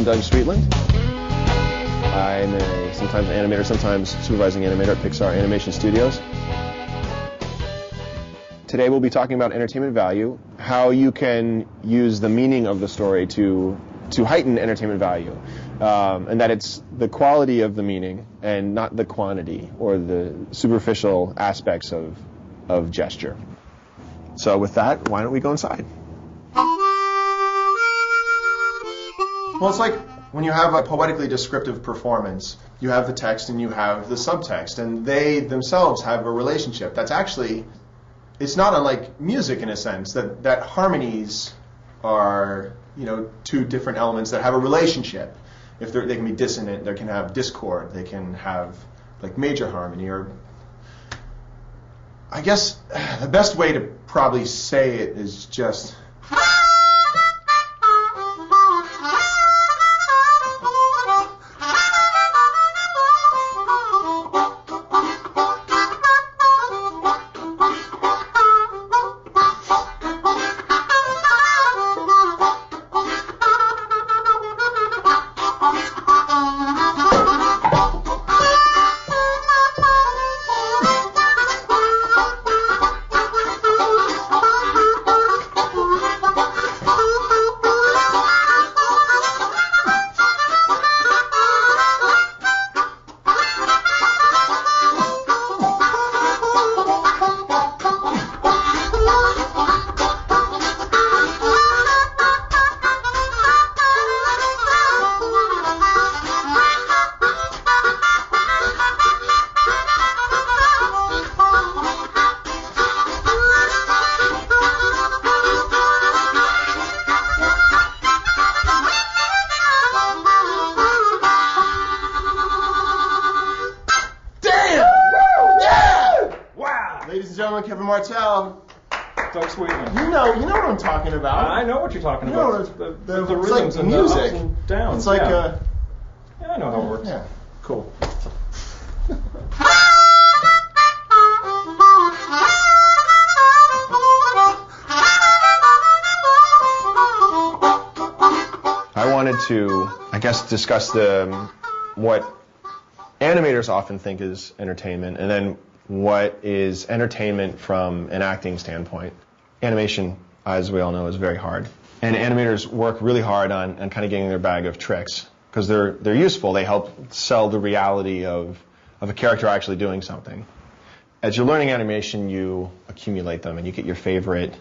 Doug Sweetland. I'm a sometimes animator, sometimes supervising animator at Pixar Animation Studios. Today we'll be talking about entertainment value, how you can use the meaning of the story to heighten entertainment value, and that it's the quality of the meaning and not the quantity or the superficial aspects of gesture. So with that, why don't we go inside? Well, it's like when you have a poetically descriptive performance, you have the text and you have the subtext, and they themselves have a relationship. That's actually, it's not unlike music in a sense, that harmonies are, two different elements that have a relationship. If they can be dissonant, they can have discord, they can have like major harmony, or I guess the best way to probably say it is just Kevin Martell. Doug Sweetland. You know what I'm talking about. I know what you're talking about. The rhythms like and music. the ups and downs. It's like yeah, I know how it works. Yeah, cool. I wanted to, discuss what animators often think is entertainment, and then what is entertainment from an acting standpoint. Animation, as we all know, is very hard. And animators work really hard on kind of getting their bag of tricks, because they're useful. They help sell the reality of a character actually doing something. As you're learning animation, you accumulate them, and you get your favorite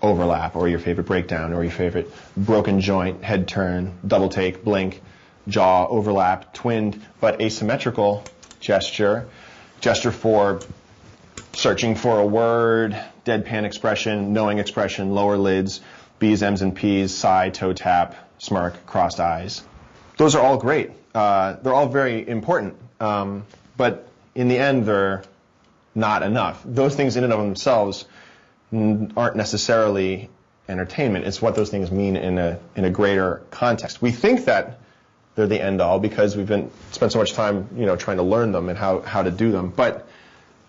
overlap, or your favorite breakdown, or your favorite broken joint, head turn, double take, blink, jaw, overlap, twinned, but asymmetrical gesture for searching for a word, deadpan expression, knowing expression, lower lids, B's, M's, and P's, sigh, toe tap, smirk, crossed eyes. Those are all great. They're all very important. But in the end, they're not enough. Those things in and of themselves aren't necessarily entertainment. It's what those things mean in a greater context. We think that they're the end all because we've spent so much time, trying to learn them and how to do them. But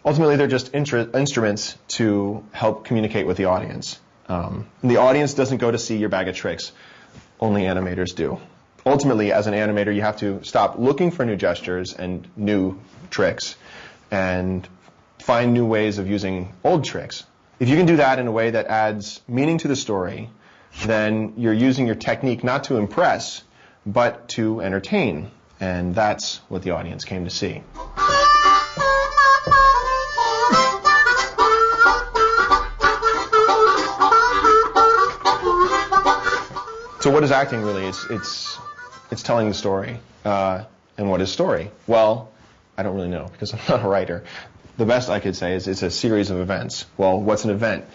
ultimately, they're just instruments to help communicate with the audience. The audience doesn't go to see your bag of tricks. Only animators do. Ultimately, as an animator, you have to stop looking for new gestures and new tricks and find new ways of using old tricks. If you can do that in a way that adds meaning to the story, then you're using your technique not to impress, but to entertain. And that's what the audience came to see. So what is acting really? It's telling the story. And what is story? Well, I don't really know because I'm not a writer. The best I could say is it's a series of events. Well, what's an event?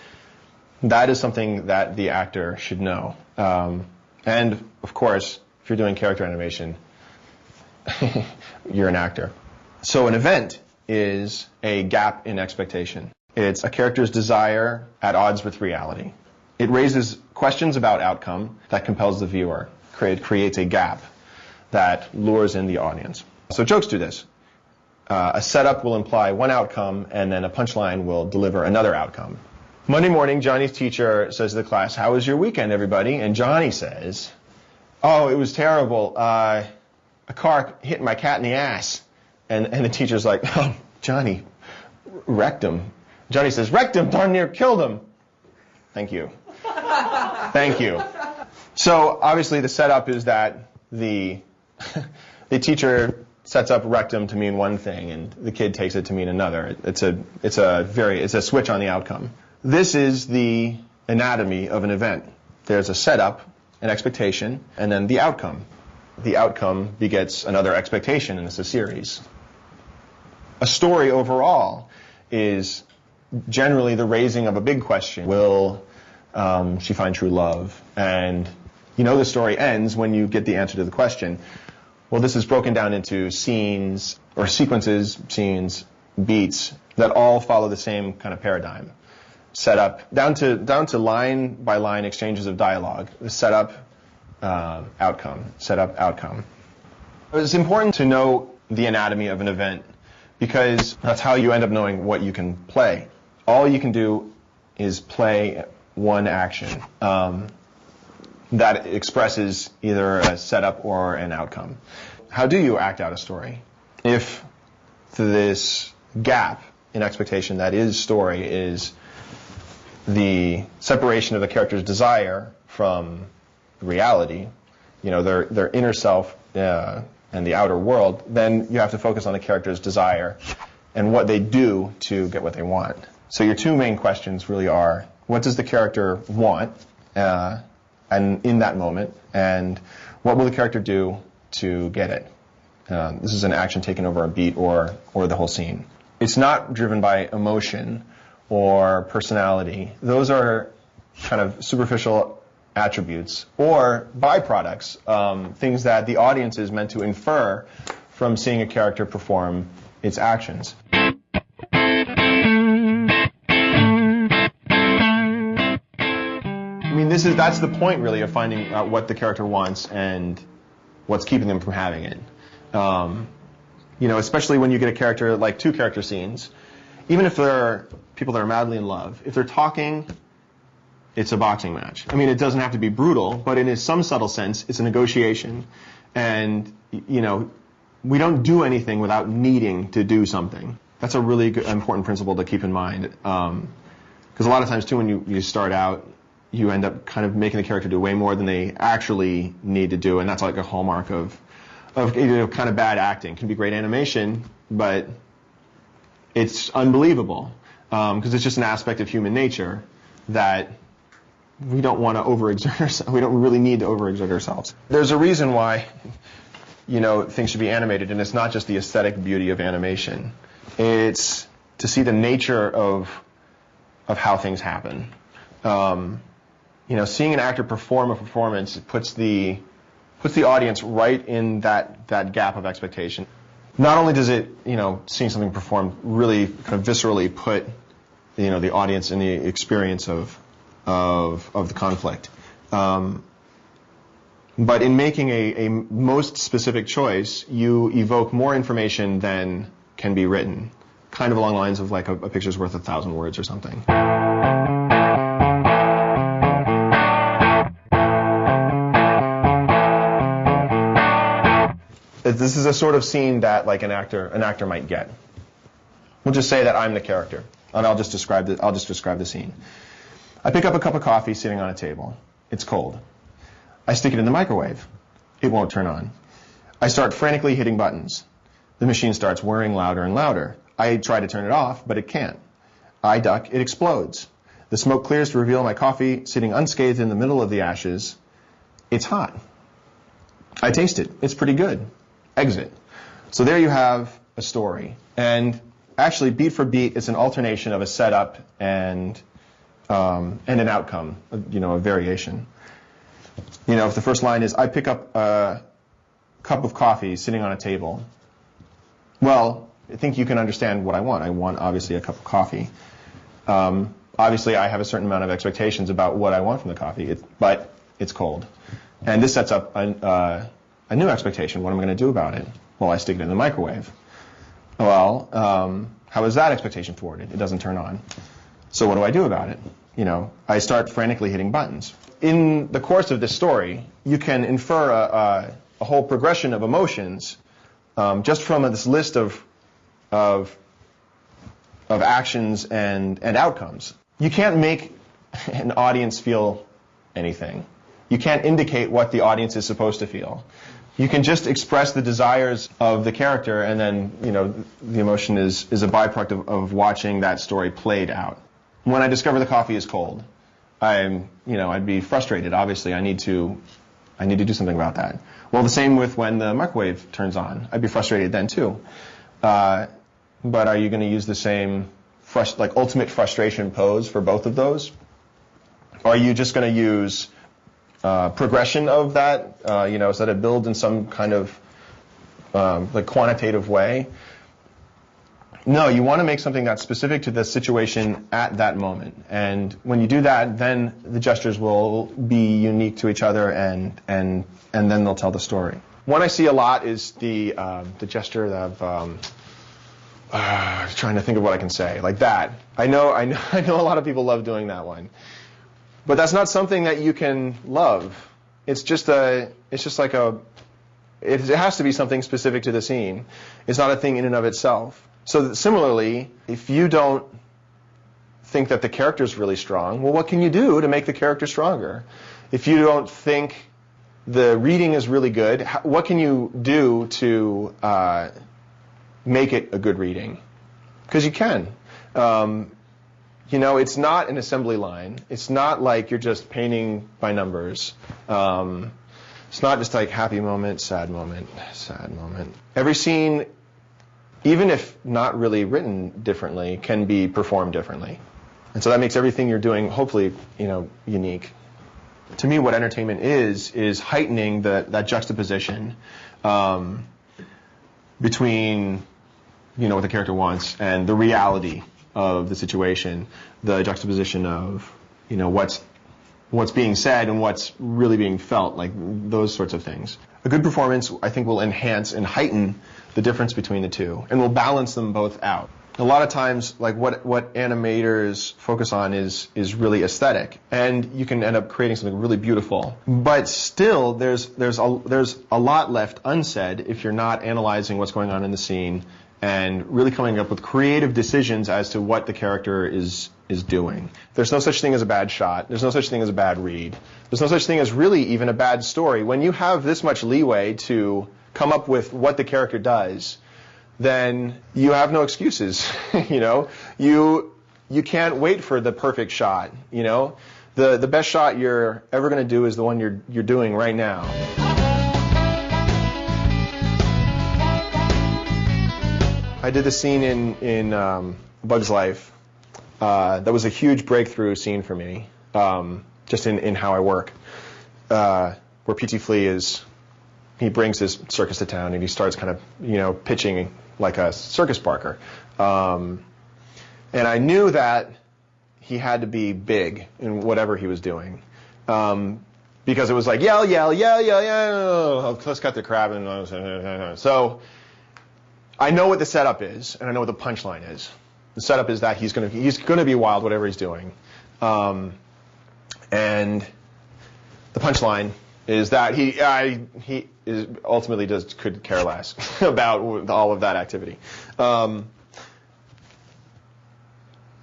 That is something that the actor should know. And of course, if you're doing character animation, you're an actor. So an event is a gap in expectation. It's a character's desire at odds with reality. It raises questions about outcome that compels the viewer. Creates a gap that lures in the audience. So jokes do this. A setup will imply one outcome, and then a punchline will deliver another outcome. Monday morning, Johnny's teacher says to the class, "How was your weekend, everybody?" And Johnny says, Oh, it was terrible. A car hit my cat in the ass. And the teacher's like, oh, Johnny, wrecked him. Johnny says, wrecked him, darn near killed him. Thank you. Thank you. So obviously the setup is that the teacher sets up rectum to mean one thing, and the kid takes it to mean another. It's a switch on the outcome. This is the anatomy of an event. There's a setup, an expectation, and then the outcome. The outcome begets another expectation, and it's a series. A story overall is generally the raising of a big question. Will she find true love? And you know the story ends when you get the answer to the question. Well, this is broken down into scenes, or sequences, scenes, beats, that all follow the same kind of paradigm. Setup, down to line-by-line exchanges of dialogue. Setup, outcome. Setup, outcome. It's important to know the anatomy of an event, because that's how you end up knowing what you can play. All you can do is play one action that expresses either a setup or an outcome. How do you act out a story? If this gap in expectation that is story is the separation of the character's desire from reality, you know, their inner self and the outer world, then you have to focus on the character's desire and what they do to get what they want. So your two main questions really are, what does the character want and in that moment, and what will the character do to get it? This is an action taken over a beat or the whole scene. It's not driven by emotion or personality. Those are kind of superficial attributes or byproducts, things that the audience is meant to infer from seeing a character perform its actions. I mean, that's the point really of finding out what the character wants and what's keeping them from having it. You know, especially when you get a character like two character scenes, even if they're people that are madly in love, if they're talking, it's a boxing match. I mean, it doesn't have to be brutal, but in some subtle sense, it's a negotiation. And, you know, we don't do anything without needing to do something. That's a really good, important principle to keep in mind. Because a lot of times, too, when you start out, you end up kind of making the character do way more than they actually need to do, and that's like a hallmark of you know, kind of bad acting. It can be great animation, but it's unbelievable because it's just an aspect of human nature that we don't want to overexert ourselves. We don't really need to overexert ourselves. There's a reason why, you know, things should be animated, and it's not just the aesthetic beauty of animation. It's to see the nature of how things happen. You know, seeing an actor perform a performance puts the audience right in that gap of expectation. Not only does it, you know, seeing something performed really kind of viscerally put, you know, the audience in the experience of the conflict, but in making a most specific choice, you evoke more information than can be written, kind of along the lines of like a picture's worth 1,000 words or something. This is a sort of scene that like an actor might get. We'll just say that I'm the character, and I'll just describe the scene. I pick up a cup of coffee sitting on a table. It's cold. I stick it in the microwave. It won't turn on. I start frantically hitting buttons. The machine starts whirring louder and louder. I try to turn it off, but it can't. I duck. It explodes. The smoke clears to reveal my coffee sitting unscathed in the middle of the ashes. It's hot. I taste it. It's pretty good. Exit. So there you have a story. And actually, beat for beat, it's an alternation of a setup and an outcome, you know, a variation. You know, if the first line is, I pick up a cup of coffee sitting on a table, well, I think you can understand what I want. I want, obviously, a cup of coffee. Obviously, I have a certain amount of expectations about what I want from the coffee, but it's cold. And this sets up a new expectation. What am I going to do about it? Well, I stick it in the microwave. Well, how is that expectation thwarted? It doesn't turn on. So what do I do about it? I start frantically hitting buttons. In the course of this story, you can infer a whole progression of emotions just from this list of actions and outcomes. You can't make an audience feel anything. You can't indicate what the audience is supposed to feel. You can just express the desires of the character, and then the emotion is a byproduct of watching that story played out. When I discover the coffee is cold, I'd be frustrated. Obviously, I need to do something about that. Well, the same with when the microwave turns on. I'd be frustrated then too. But are you going to use the same ultimate frustration pose for both of those? Or are you just going to use progression of that, so that it builds in some kind of quantitative way? No, you want to make something that's specific to the situation at that moment. And when you do that, then the gestures will be unique to each other, and then they'll tell the story. One I see a lot is the gesture of trying to think of what I can say, like that. I know a lot of people love doing that one. But that's not something that you can love. It has to be something specific to the scene. It's not a thing in and of itself. So similarly, if you don't think that the character's really strong, well, what can you do to make the character stronger? If you don't think the reading is really good, what can you do to make it a good reading? Because you can. It's not an assembly line. It's not like you're just painting by numbers. It's not just like happy moment, sad moment, sad moment. Every scene, even if not really written differently, can be performed differently. And so that makes everything you're doing, hopefully, unique. To me, what entertainment is heightening that juxtaposition between, what the character wants and the reality of the situation, the juxtaposition of, what's being said and what's really being felt, like those sorts of things. A good performance, I think, will enhance and heighten the difference between the two, and will balance them both out. A lot of times, like what animators focus on is really aesthetic, and you can end up creating something really beautiful. But still, there's a lot left unsaid if you're not analyzing what's going on in the scene and really coming up with creative decisions as to what the character is doing. There's no such thing as a bad shot. There's no such thing as a bad read. There's no such thing as really even a bad story. When you have this much leeway to come up with what the character does, then you have no excuses. You can't wait for the perfect shot. The best shot you're ever going to do is the one you're doing right now. I did the scene in Bug's Life. That was a huge breakthrough scene for me, just in how I work, where P.T. Flea he brings his circus to town and he starts kind of, pitching like a circus barker. And I knew that he had to be big in whatever he was doing. Because it was like, yell, yell, yell, yell, yell, let's cut the crap. So I know what the setup is, and I know what the punchline is. The setup is that he's gonna be wild, whatever he's doing, and the punchline is that he ultimately could care less about all of that activity.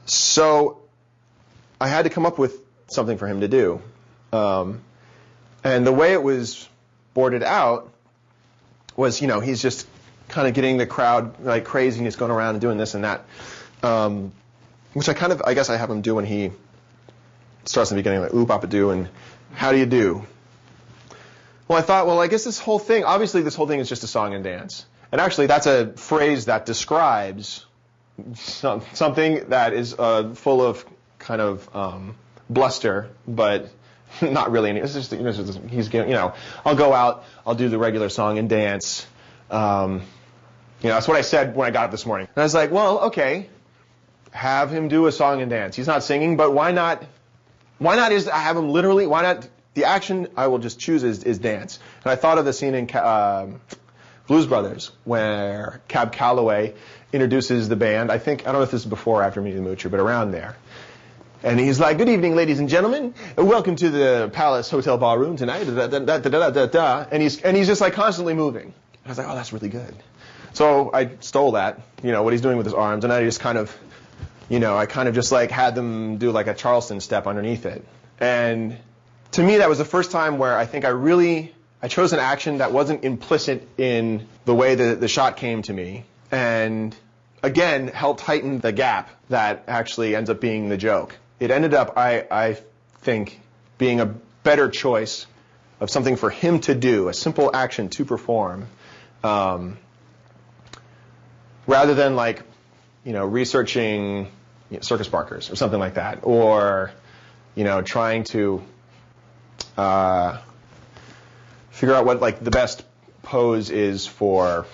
So I had to come up with something for him to do, and the way it was boarded out was, he's just kind of getting the crowd like crazy, and he's going around and doing this and that, which I guess I have him do when he starts in the beginning, like oop, up a do, and how do you do? Well, I thought, I guess this whole thing is just a song and dance, and actually that's a phrase that describes something that is full of kind of bluster, but not really any. It's just, he's getting, I'll go out, I'll do the regular song and dance. That's what I said when I got up this morning. And I was like, well, okay, have him do a song and dance. He's not singing, but why not have him literally, why not, the action I will just choose is dance. And I thought of the scene in Blues Brothers where Cab Calloway introduces the band. I don't know if this is before or after Meeting the Moocher, but around there. And he's like, "Good evening, ladies and gentlemen. Welcome to the Palace Hotel Ballroom tonight." And he's just like constantly moving. I was like, "Oh, that's really good." So I stole that, what he's doing with his arms, and I just kind of, I kind of just like had them do like a Charleston step underneath it. And to me, that was the first time where I think I chose an action that wasn't implicit in the way the shot came to me, and again helped heighten the gap that actually ends up being the joke. It ended up, I think, being a better choice of something for him to do, a simple action to perform, rather than like, researching circus barkers or something like that, or, trying to figure out what like the best pose is for,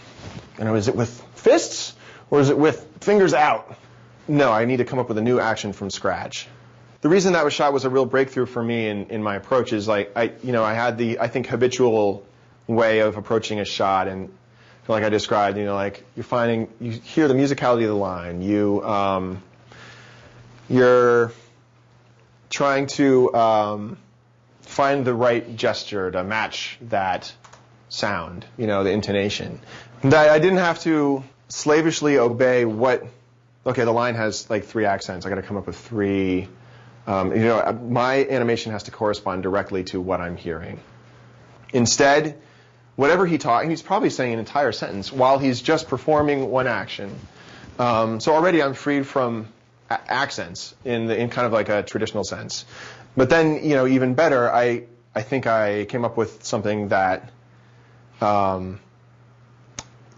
is it with fists or is it with fingers out? No, I need to come up with a new action from scratch. The reason that shot was a real breakthrough for me in my approach is like I had the, I think, habitual way of approaching a shot, and like I described, like you hear the musicality of the line, you're trying to find the right gesture to match that sound, the intonation. That I didn't have to slavishly obey the line has like 3 accents. I got to come up with 3. My animation has to correspond directly to what I'm hearing. Instead, whatever he's probably saying an entire sentence while he's just performing one action. So already I'm freed from accents in kind of like a traditional sense. But then, even better, I think I came up with something that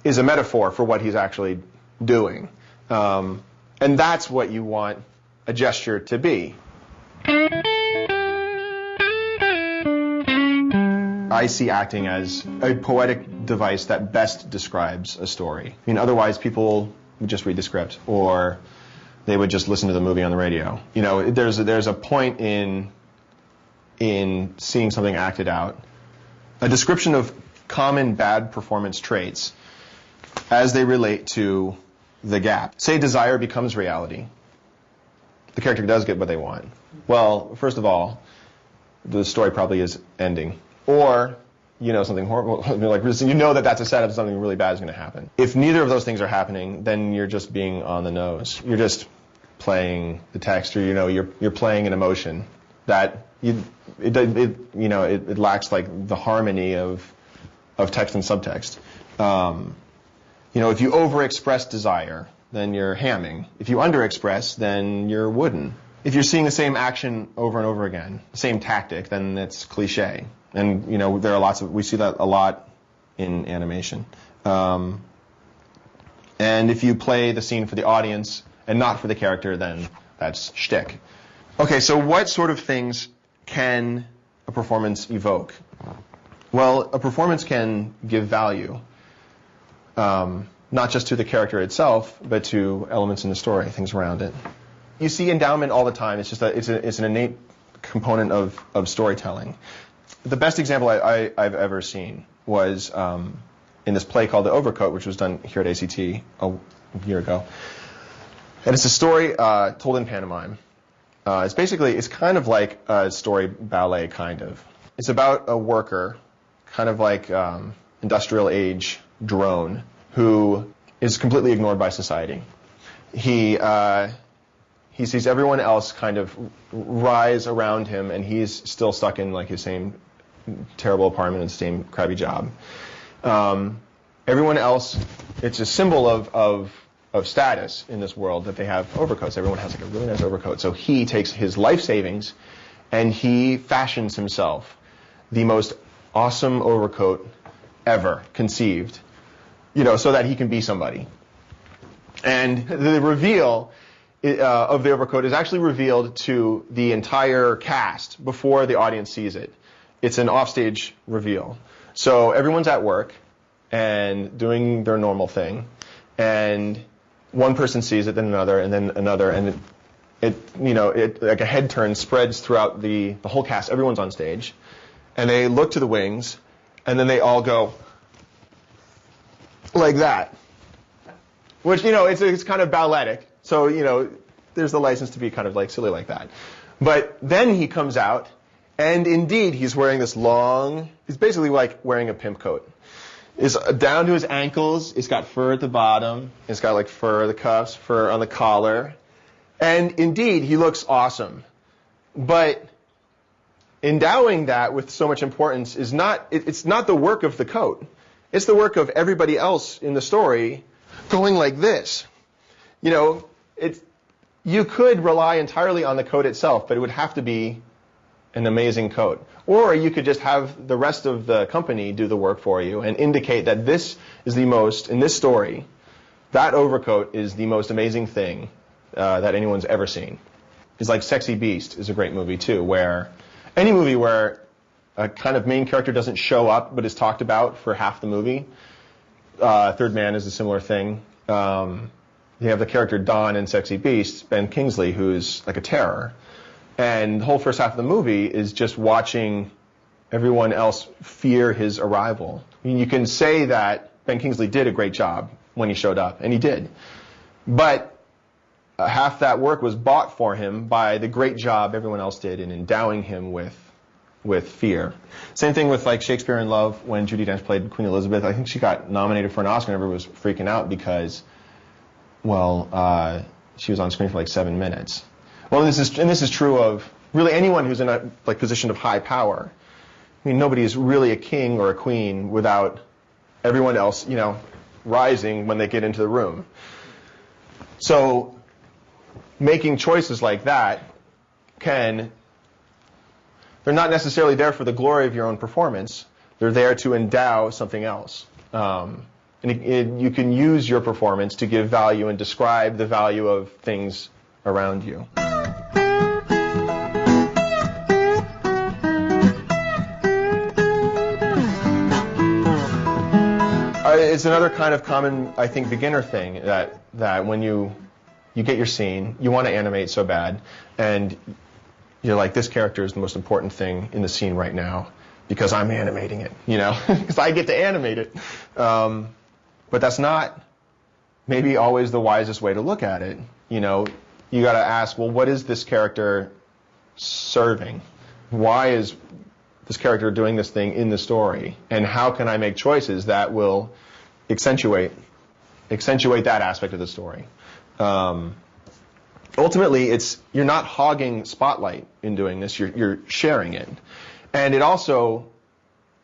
is a metaphor for what he's actually doing. And that's what you want a gesture to be. I see acting as a poetic device that best describes a story. Otherwise people would just read the script, or they would just listen to the movie on the radio. There's a point in seeing something acted out. A description of common bad performance traits as they relate to the gap. Say desire becomes reality. The character does get what they want. Well, first of all, the story probably is ending. Or, something horrible, like that's a setup, something really bad is going to happen. If neither of those things are happening, then you're just being on the nose. You're just playing the text, or you're playing an emotion that it lacks like the harmony of text and subtext. If you overexpress desire, then you're hamming. If you underexpress, then you're wooden. If you're seeing the same action over and over again, the same tactic, then it's cliche. And there are we see that a lot in animation. And if you play the scene for the audience and not for the character, then that's shtick. Okay, so what sort of things can a performance evoke? Well, a performance can give value, not just to the character itself, but to elements in the story, things around it. You see endowment all the time. It's just it's an innate component of storytelling. The best example I've ever seen was in this play called The Overcoat, which was done here at ACT a year ago. And it's a story told in pantomime. It's kind of like a story ballet, kind of. It's about a worker, kind of like industrial age drone, who is completely ignored by society. He sees everyone else kind of rise around him, and he's still stuck in like his same terrible apartment and same crappy job. Everyone else, it's a symbol of status in this world that they have overcoats. Everyone has like a really nice overcoat. So he takes his life savings and he fashions himself the most awesome overcoat ever conceived, so that he can be somebody. And the reveal of the overcoat is actually revealed to the entire cast before the audience sees it. It's an offstage reveal. So everyone's at work and doing their normal thing, and one person sees it, then another, and then another, and it like a head turn spreads throughout the whole cast. Everyone's on stage, and they look to the wings, and then they all go like that, which it's kind of balletic. So there's the license to be kind of like silly like that. But then he comes out, and indeed he's wearing this long, he's basically like wearing a pimp coat. It's down to his ankles, it's got fur at the bottom, it's got like fur on the cuffs, fur on the collar, and indeed he looks awesome. But endowing that with so much importance is not, it's not the work of the coat. It's the work of everybody else in the story going like this. You know, you could rely entirely on the coat itself, but it would have to be an amazing coat. Or you could just have the rest of the company do the work for you and indicate that this is the most, in this story, that overcoat is the most amazing thing that anyone's ever seen. It's like Sexy Beast is a great movie too, where any movie where a kind of main character doesn't show up but is talked about for half the movie. Third Man is a similar thing. You have the character Don in Sexy Beast, Ben Kingsley, who's like a terror. And the whole first half of the movie is just watching everyone else fear his arrival. I mean, you can say that Ben Kingsley did a great job when he showed up, and he did. But half that work was bought for him by the great job everyone else did in endowing him with fear. Same thing with like Shakespeare in Love, when Judi Dench played Queen Elizabeth. I think she got nominated for an Oscar, and everyone was freaking out because, well, she was on screen for like 7 minutes. Well, this is true of really anyone who's in a like position of high power. I mean, nobody is really a king or a queen without everyone else, you know, rising when they get into the room. So making choices like that they're not necessarily there for the glory of your own performance. They're there to endow something else. And you can use your performance to give value and describe the value of things around you. It's another kind of common, I think, beginner thing that when you get your scene, you want to animate so bad, and you're like, this character is the most important thing in the scene right now because I'm animating it, you know, because I get to animate it. But that's not maybe always the wisest way to look at it. You know, you got to ask, well, what is this character serving? Why is this character doing this thing in the story? And how can I make choices that will accentuate that aspect of the story? Ultimately, you're not hogging spotlight in doing this. You're sharing it, and it also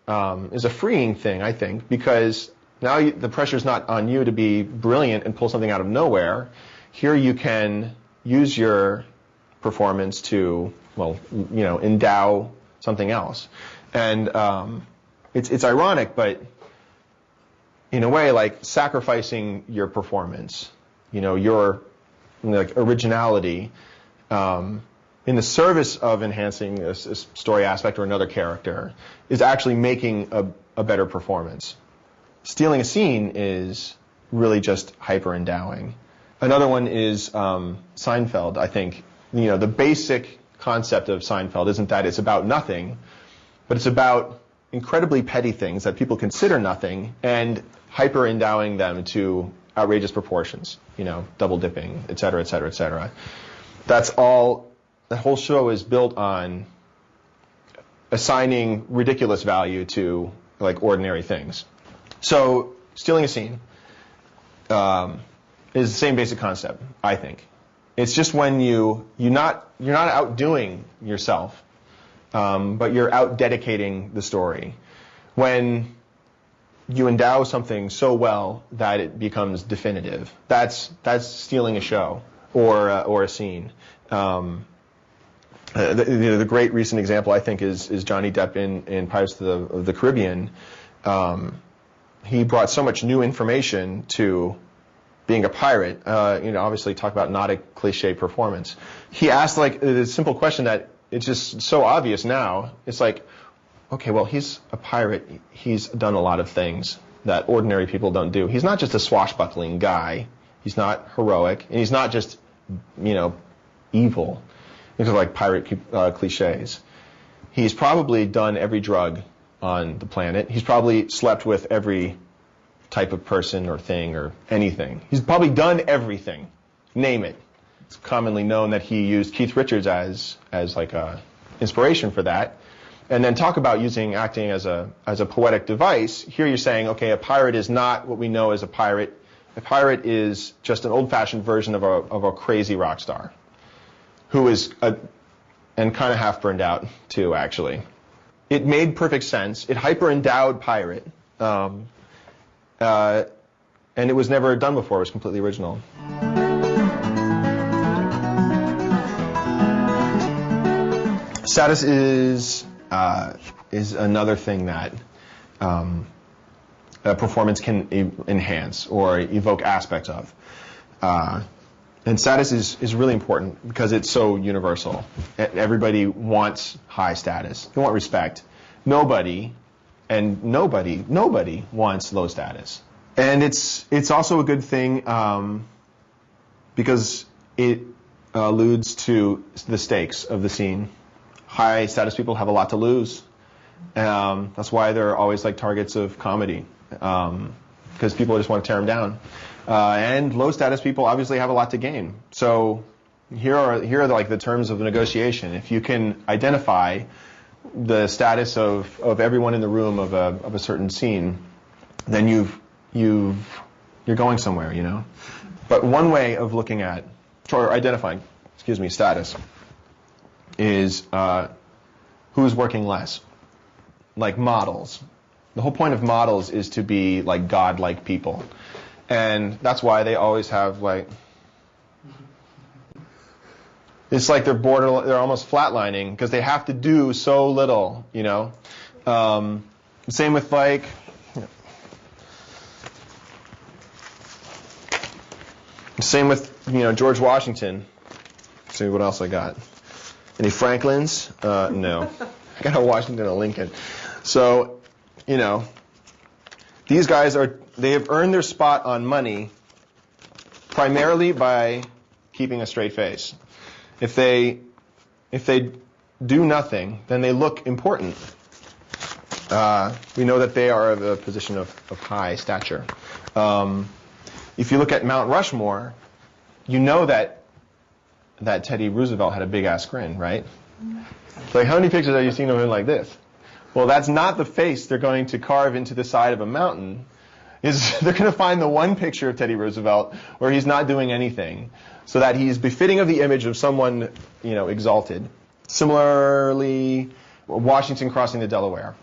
is a freeing thing, I think, because now the pressure's not on you to be brilliant and pull something out of nowhere. Here you can use your performance to, well, you know, endow something else, and it's ironic, but in a way, like sacrificing your performance, you know, your like originality, in the service of enhancing a story aspect or another character, is actually making a better performance. Stealing a scene is really just hyper endowing. Another one is Seinfeld. I think, you know, the basic concept of Seinfeld isn't that it's about nothing, but it's about incredibly petty things that people consider nothing and hyper endowing them to outrageous proportions, you know, double dipping, et cetera, et cetera, et cetera. That's all, the whole show is built on assigning ridiculous value to like ordinary things. So stealing a scene is the same basic concept, I think. It's just when you're not outdoing yourself, but you're out dedicating the story. When you endow something so well that it becomes definitive, that's stealing a show or a scene. The great recent example, I think, is Johnny Depp in Pirates of the Caribbean. He brought so much new information to being a pirate. You know, obviously talk about not a cliche performance. He asked like a simple question that it's just so obvious now. It's like, okay, well, he's a pirate. He's done a lot of things that ordinary people don't do. He's not just a swashbuckling guy. He's not heroic, and he's not just, you know, evil. These are like pirate cliches. He's probably done every drug on the planet. He's probably slept with every type of person or thing or anything. He's probably done everything. Name it. It's commonly known that he used Keith Richards as like a inspiration for that. And then talk about using acting as a poetic device. Here you're saying, okay, a pirate is not what we know as a pirate. A pirate is just an old-fashioned version of a crazy rock star, who is and kind of half burned out too, actually. It made perfect sense. It hyper-endowed pirate, and it was never done before. It was completely original. Status is another thing that a performance can enhance or evoke aspects of. And status is really important because it's so universal. Everybody wants high status. They want respect. Nobody wants low status. And it's also a good thing because it alludes to the stakes of the scene. High status people have a lot to lose. That's why they're always like targets of comedy, because people just want to tear them down. And low status people obviously have a lot to gain. So here are like the terms of the negotiation. If you can identify the status of everyone in the room of a certain scene, then you're going somewhere, you know. But one way of looking at or identifying, status is who's working less. Like models. The whole point of models is to be like godlike people. And that's why they always have like, it's like they're almost flatlining because they have to do so little, you know. Same with like, George Washington. Let's see what else I got. Any Franklins? No. I got a Washington and a Lincoln. So, these guys they have earned their spot on money primarily by keeping a straight face. If they do nothing, then they look important. We know that they are of a position of high stature. If you look at Mount Rushmore, you know that Teddy Roosevelt had a big-ass grin, right? Like, how many pictures have you seen of him like this? Well, that's not the face they're going to carve into the side of a mountain. They're going to find the one picture of Teddy Roosevelt where he's not doing anything, so that he's befitting of the image of someone, exalted. Similarly, Washington crossing the Delaware.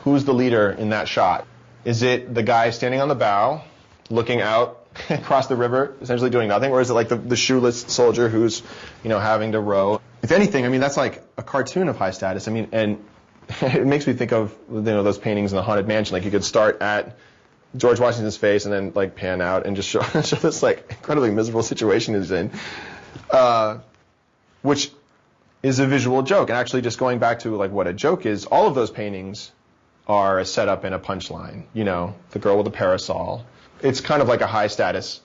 Who's the leader in that shot? Is it the guy standing on the bow, looking out across the river, essentially doing nothing, or is it like the shoeless soldier who's, having to row? If anything, that's like a cartoon of high status. And it makes me think of those paintings in the Haunted Mansion. Like you could start at George Washington's face and then like pan out and just show this like incredibly miserable situation he's in, which is a visual joke. And actually, just going back to like what a joke is, all of those paintings are a setup and a punchline. The girl with the parasol. It's kind of like a high status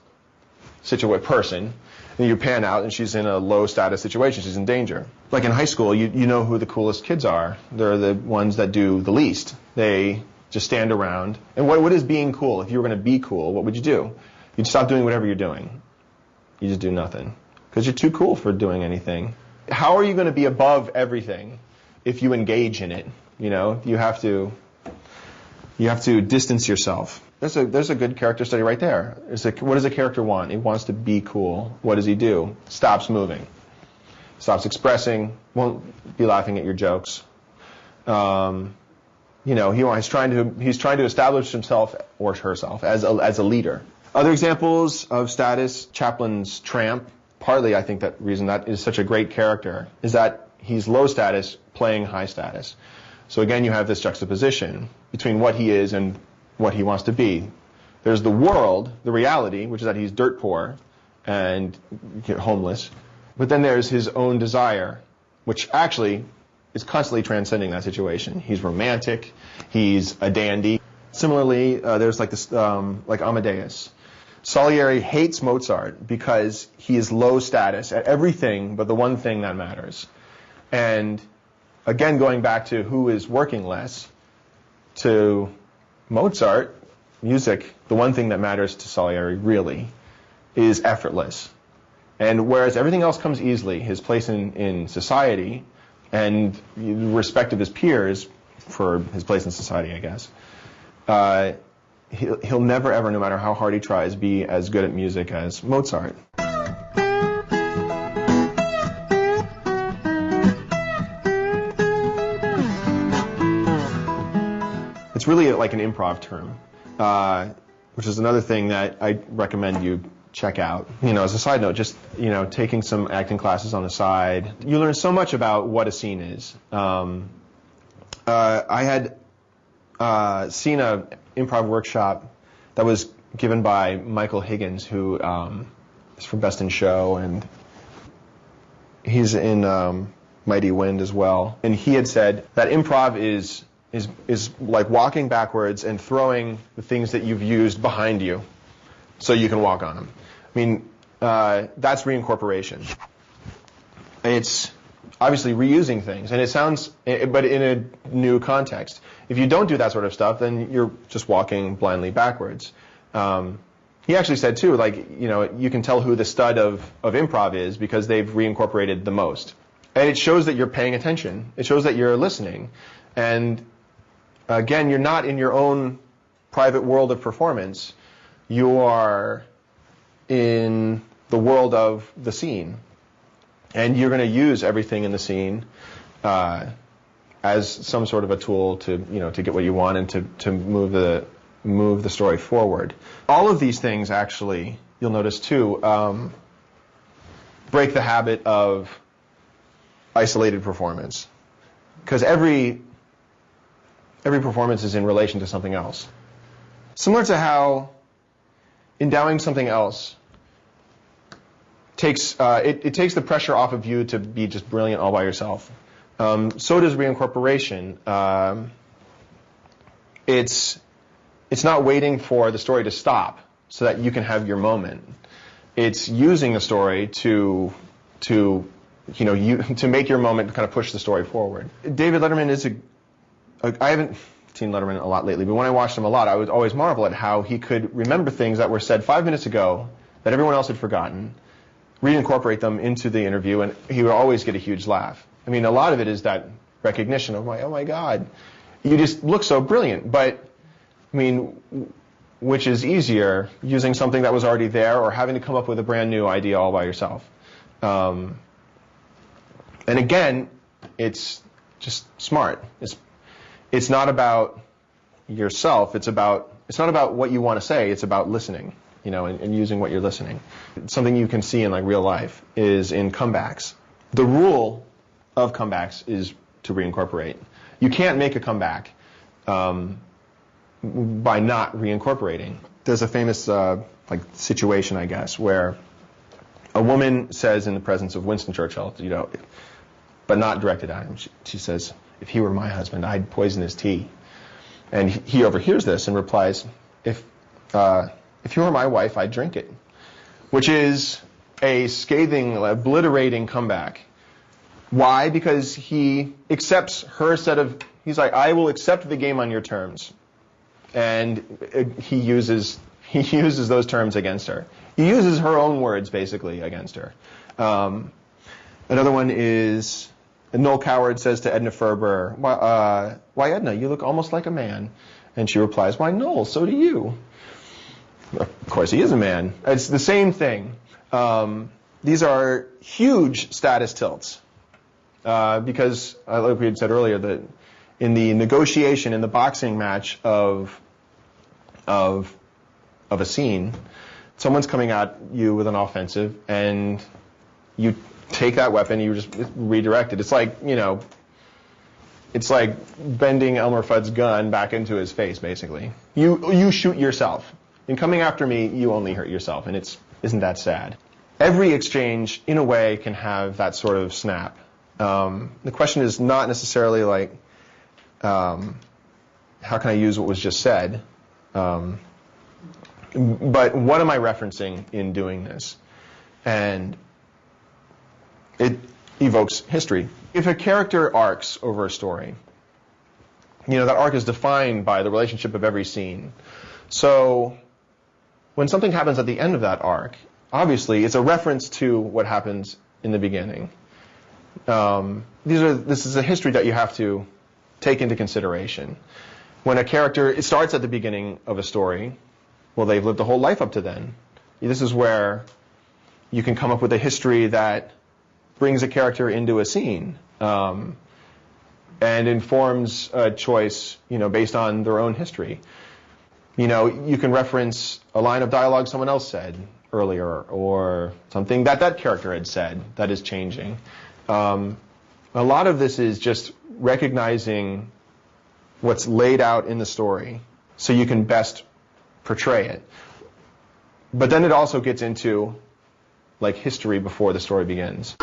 person. And you pan out, and she's in a low-status situation. She's in danger. Like in high school, you know who the coolest kids are. They're the ones that do the least. They just stand around. And what is being cool? If you were going to be cool, what would you do? You'd stop doing whatever you're doing. You just do nothing. Because you're too cool for doing anything. How are you going to be above everything if you engage in it? You have to distance yourself. There's a good character study right there. What does a character want? He wants to be cool. What does he do? Stops moving. Stops expressing. Won't be laughing at your jokes. He's trying to establish himself or herself as a leader. Other examples of status, Chaplin's tramp. Partly, I think that reason that is such a great character is that he's low status playing high status. So again, you have this juxtaposition between what he is and what he wants to be. There's the world, the reality, which is that he's dirt poor and homeless. But then there's his own desire, which actually is constantly transcending that situation. He's romantic. He's a dandy. Similarly, there's like this, like Amadeus. Salieri hates Mozart because he is low status at everything but the one thing that matters. And again, going back to who is working less, to Mozart, music, the one thing that matters to Salieri really is effortless. And whereas everything else comes easily, his place in society and respect of his peers for his place in society, I guess, he'll never ever, no matter how hard he tries, be as good at music as Mozart. It's really like an improv term, which is another thing that I recommend you check out. As a side note, just, taking some acting classes on the side. You learn so much about what a scene is. I had seen an improv workshop that was given by Michael Higgins, who is from Best in Show, and he's in Mighty Wind as well. And he had said that improv is like walking backwards and throwing the things that you've used behind you so you can walk on them. I mean, that's reincorporation. It's obviously reusing things, and it sounds, but in a new context. If you don't do that sort of stuff, then you're just walking blindly backwards. He actually said too, you can tell who the stud of improv is because they've reincorporated the most. And it shows that you're paying attention. It shows that you're listening. And again, you're not in your own private world of performance. You are in the world of the scene. And you're going to use everything in the scene as some sort of a tool to get what you want and to move the story forward. All of these things, actually, you'll notice too, break the habit of isolated performance, because every performance is in relation to something else. Similar to how endowing something else takes it takes the pressure off of you to be just brilliant all by yourself. So does reincorporation. It's not waiting for the story to stop so that you can have your moment. It's using the story to make your moment, kind of push the story forward. David Letterman is I haven't seen Letterman a lot lately, but when I watched him a lot, I would always marvel at how he could remember things that were said 5 minutes ago that everyone else had forgotten, reincorporate them into the interview, and he would always get a huge laugh. I mean, a lot of it is that recognition of, oh my God, you just look so brilliant. But, I mean, which is easier, using something that was already there or having to come up with a brand new idea all by yourself? And again, it's just smart. It's not about yourself. It's not about what you want to say. It's about listening, and using what you're listening. Something you can see in real life is in comebacks. The rule of comebacks is to reincorporate. You can't make a comeback by not reincorporating. There's a famous situation, I guess, where a woman says in the presence of Winston Churchill, but not directed at him, she says, "If he were my husband, I'd poison his tea." And he overhears this and replies, if you were my wife, I'd drink it. Which is a scathing, obliterating comeback. Why? Because he accepts her set of, he's like, I will accept the game on your terms. And he uses those terms against her. He uses her own words, basically, against her. Another one is, Noel Coward says to Edna Ferber, why Edna, you look almost like a man. And she replies, why Noel, so do you. Of course, he is a man. It's the same thing. These are huge status tilts. Because, like we had said earlier, that in the negotiation, in the boxing match of a scene, someone's coming at you with an offensive, and you take that weapon, you just redirect it. It's like, it's like bending Elmer Fudd's gun back into his face, basically. You shoot yourself. In coming after me, you only hurt yourself, and isn't that sad? Every exchange, in a way, can have that sort of snap. The question is not necessarily like, how can I use what was just said? But what am I referencing in doing this? And it evokes history. If a character arcs over a story, that arc is defined by the relationship of every scene. So when something happens at the end of that arc, obviously, it's a reference to what happens in the beginning. This is a history that you have to take into consideration. When a character, it starts at the beginning of a story, well, they've lived a whole life up to then. This is where you can come up with a history that brings a character into a scene and informs a choice, based on their own history. You can reference a line of dialogue someone else said earlier, or something that character had said that is changing. A lot of this is just recognizing what's laid out in the story so you can best portray it. But then it also gets into history before the story begins.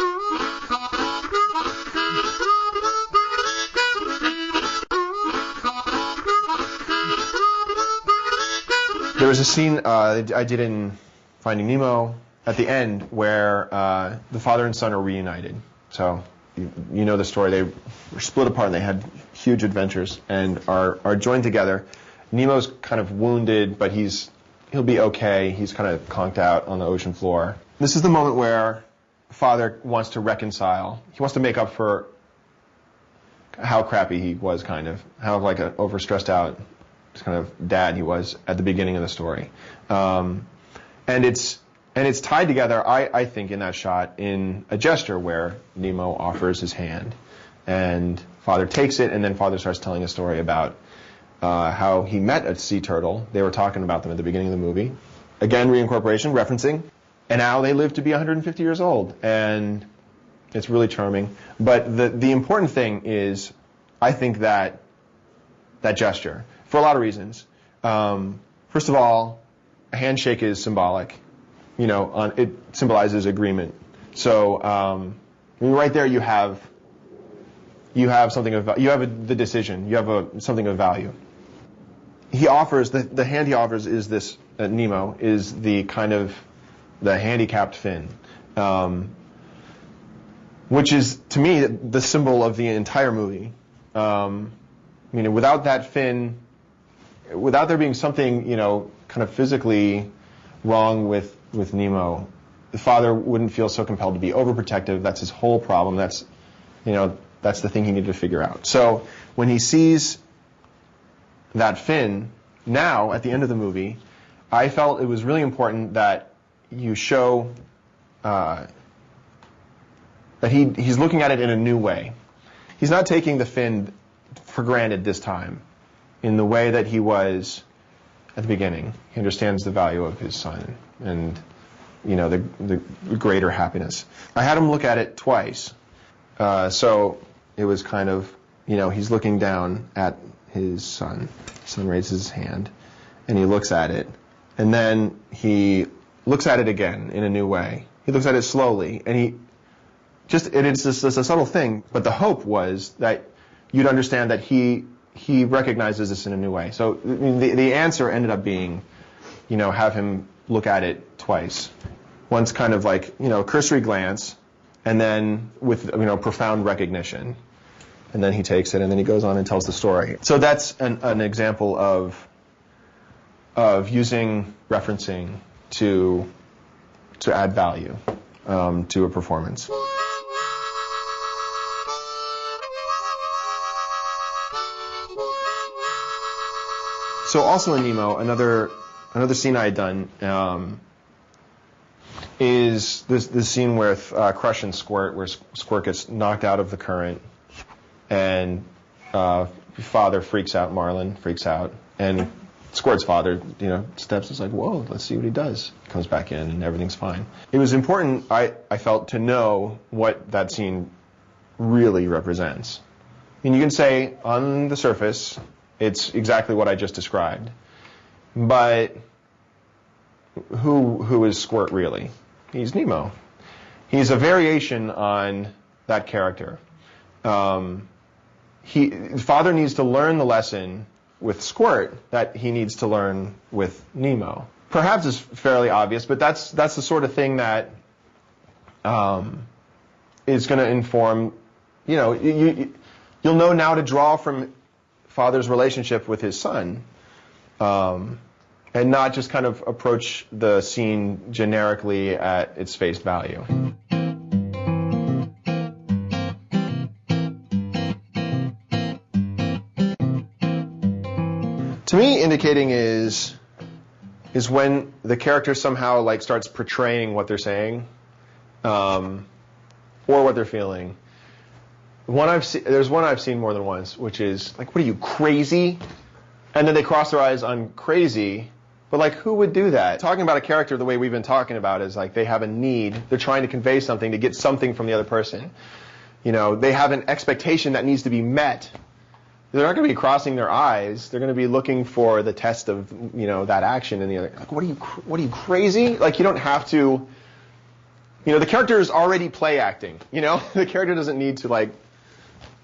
There was a scene I did in Finding Nemo at the end where the father and son are reunited. So you know the story. They were split apart and they had huge adventures and are joined together. Nemo's kind of wounded, but he'll be okay. He's kind of conked out on the ocean floor. This is the moment where father wants to reconcile. He wants to make up for how crappy he was, kind of. How an overstressed out kind of dad he was at the beginning of the story. And it's tied together, I think, in that shot in a gesture where Nemo offers his hand. And father takes it, and then father starts telling a story about how he met a sea turtle. They were talking about them at the beginning of the movie. Again, reincorporation, referencing. And now they live to be 150 years old. And it's really charming. But the important thing is, I think, that gesture, for a lot of reasons. First of all, a handshake is symbolic. It symbolizes agreement. So right there you have something of you have the decision. You have something of value. He offers the hand he offers is this Nemo is the kind of the handicapped fin, which is to me the symbol of the entire movie. Without that fin, without there being something kind of physically wrong with Nemo, the father wouldn't feel so compelled to be overprotective. That's his whole problem. That's the thing he needed to figure out. So when he sees that fin, now at the end of the movie, I felt it was really important that you show that he's looking at it in a new way. He's not taking the fin for granted this time in the way that he was at the beginning. He understands the value of his son and the greater happiness. I had him look at it twice. So it was kind of, he's looking down at his son. His son raises his hand and he looks at it. And then he looks at it again in a new way. He looks at it slowly and it's just a subtle thing, but the hope was that you'd understand that he recognizes this in a new way. So the answer ended up being, have him look at it twice. Once kind of a cursory glance, and then with profound recognition. And then he takes it, and then he goes on and tells the story. So that's an example of using referencing to add value to a performance. So also in Nemo, another scene I had done is this scene with Crush and Squirt, where Squirt gets knocked out of the current, and father freaks out, Marlin freaks out, and Squirt's father, steps, is like, whoa, let's see what he does. Comes back in, and everything's fine. It was important, I felt, to know what that scene really represents. You can say, on the surface, it's exactly what I just described. But who is Squirt really? He's Nemo. He's a variation on that character. Father needs to learn the lesson with Squirt that he needs to learn with Nemo. Perhaps it's fairly obvious, but that's the sort of thing that is going to inform. You'll know now to draw from father's relationship with his son, and not just kind of approach the scene generically at its face value. To me, indicating is when the character somehow like starts portraying what they're saying, or what they're feeling. There's one I've seen more than once, which is like, "What are you, crazy?" And then they cross their eyes on crazy, but like, who would do that? Talking about a character the way we've been talking about is like they have a need. They're trying to convey something to get something from the other person. You know, they have an expectation that needs to be met. They're not going to be crossing their eyes. They're going to be looking for the test of, you know, that action in the other. Like, what are you crazy? Like, you don't have to. You know, the character is already play acting. You know, the character doesn't need to like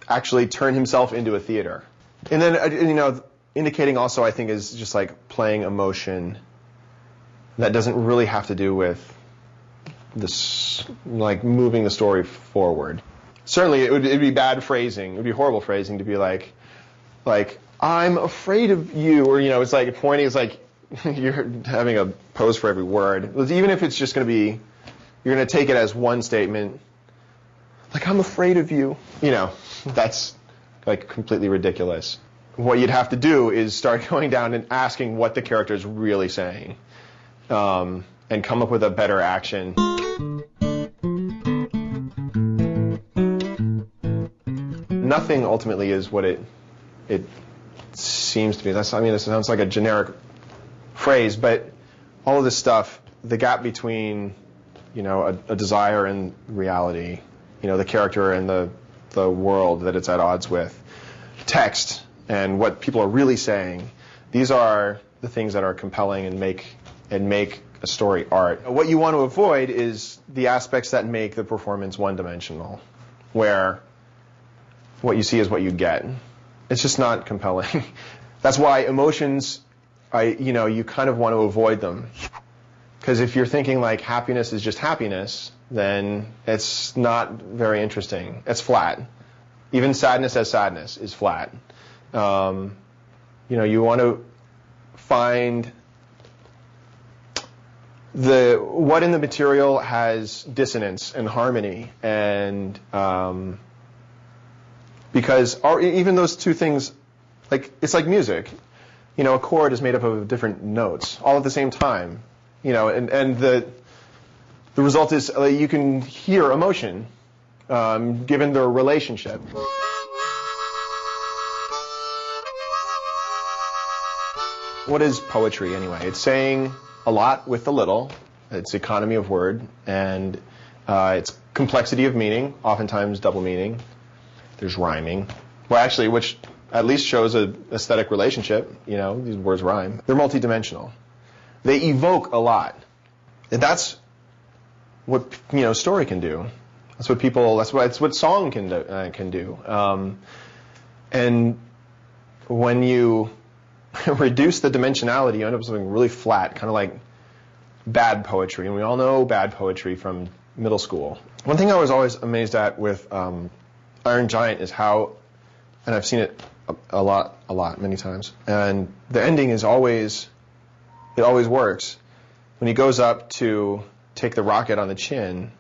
actually turn himself into a theater. And then, you know, indicating also, I think, is just like playing emotion that doesn't really have to do with this, like moving the story forward. Certainly, it'd be bad phrasing. It would be horrible phrasing to be like, "I'm afraid of you," or, you know, it's like pointing. It's like you're having a pose for every word. Even if it's just going to be, you're going to take it as one statement, like, "I'm afraid of you." You know, that's like completely ridiculous. What you'd have to do is start going down and asking what the character is really saying, and come up with a better action. Nothing ultimately is what it seems to be. This sounds like a generic phrase, but all of this stuff, the gap between, you know, a desire and reality, you know, the character and the world that it's at odds with, text and what people are really saying, these are the things that are compelling and make a story art. What you want to avoid is the aspects that make the performance one-dimensional, where what you see is what you get. It's just not compelling. That's why emotions, you kind of want to avoid them. Because if you're thinking like happiness is just happiness, then it's not very interesting. It's flat. Even sadness as sadness is flat. You want to find what in the material has dissonance and harmony, and because even those two things, like, it's like music. You know, a chord is made up of different notes all at the same time. You know, and the result is you can hear emotion given their relationship. What is poetry anyway? It's saying a lot with a little. It's economy of word, and it's complexity of meaning, oftentimes double meaning. There's rhyming. Well, actually, which at least shows an aesthetic relationship. You know, these words rhyme. They're multidimensional. They evoke a lot. And that's what, you know, story can do. That's what song can do. And when you reduce the dimensionality, you end up with something really flat, kind of like bad poetry. And we all know bad poetry from middle school. One thing I was always amazed at with Iron Giant is how, and I've seen it a lot, many times, and the ending is always, it always works. When he goes up to take the rocket on the chin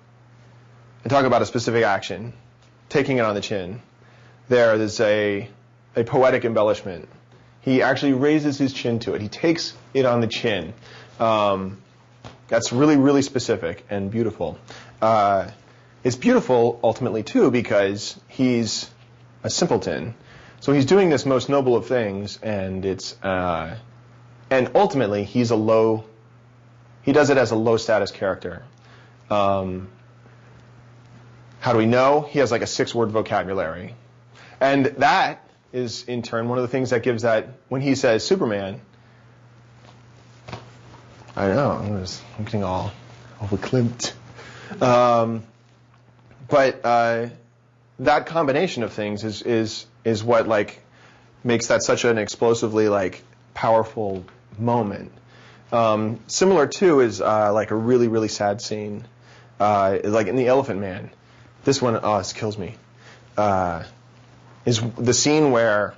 and talk about a specific action, taking it on the chin, there's a poetic embellishment. He actually raises his chin to it. He takes it on the chin. That's really, really specific and beautiful. It's beautiful ultimately too because he's a simpleton. So he's doing this most noble of things, and and ultimately he does it as a low status character. How do we know? He has like a 6-word vocabulary. And that is in turn one of the things that gives that, when he says Superman, I know, I'm getting all verklempt. But that combination of things is what like makes that such an explosively like powerful moment. Similar too is like a really, really sad scene, like in The Elephant Man. This one, this kills me. Is the scene where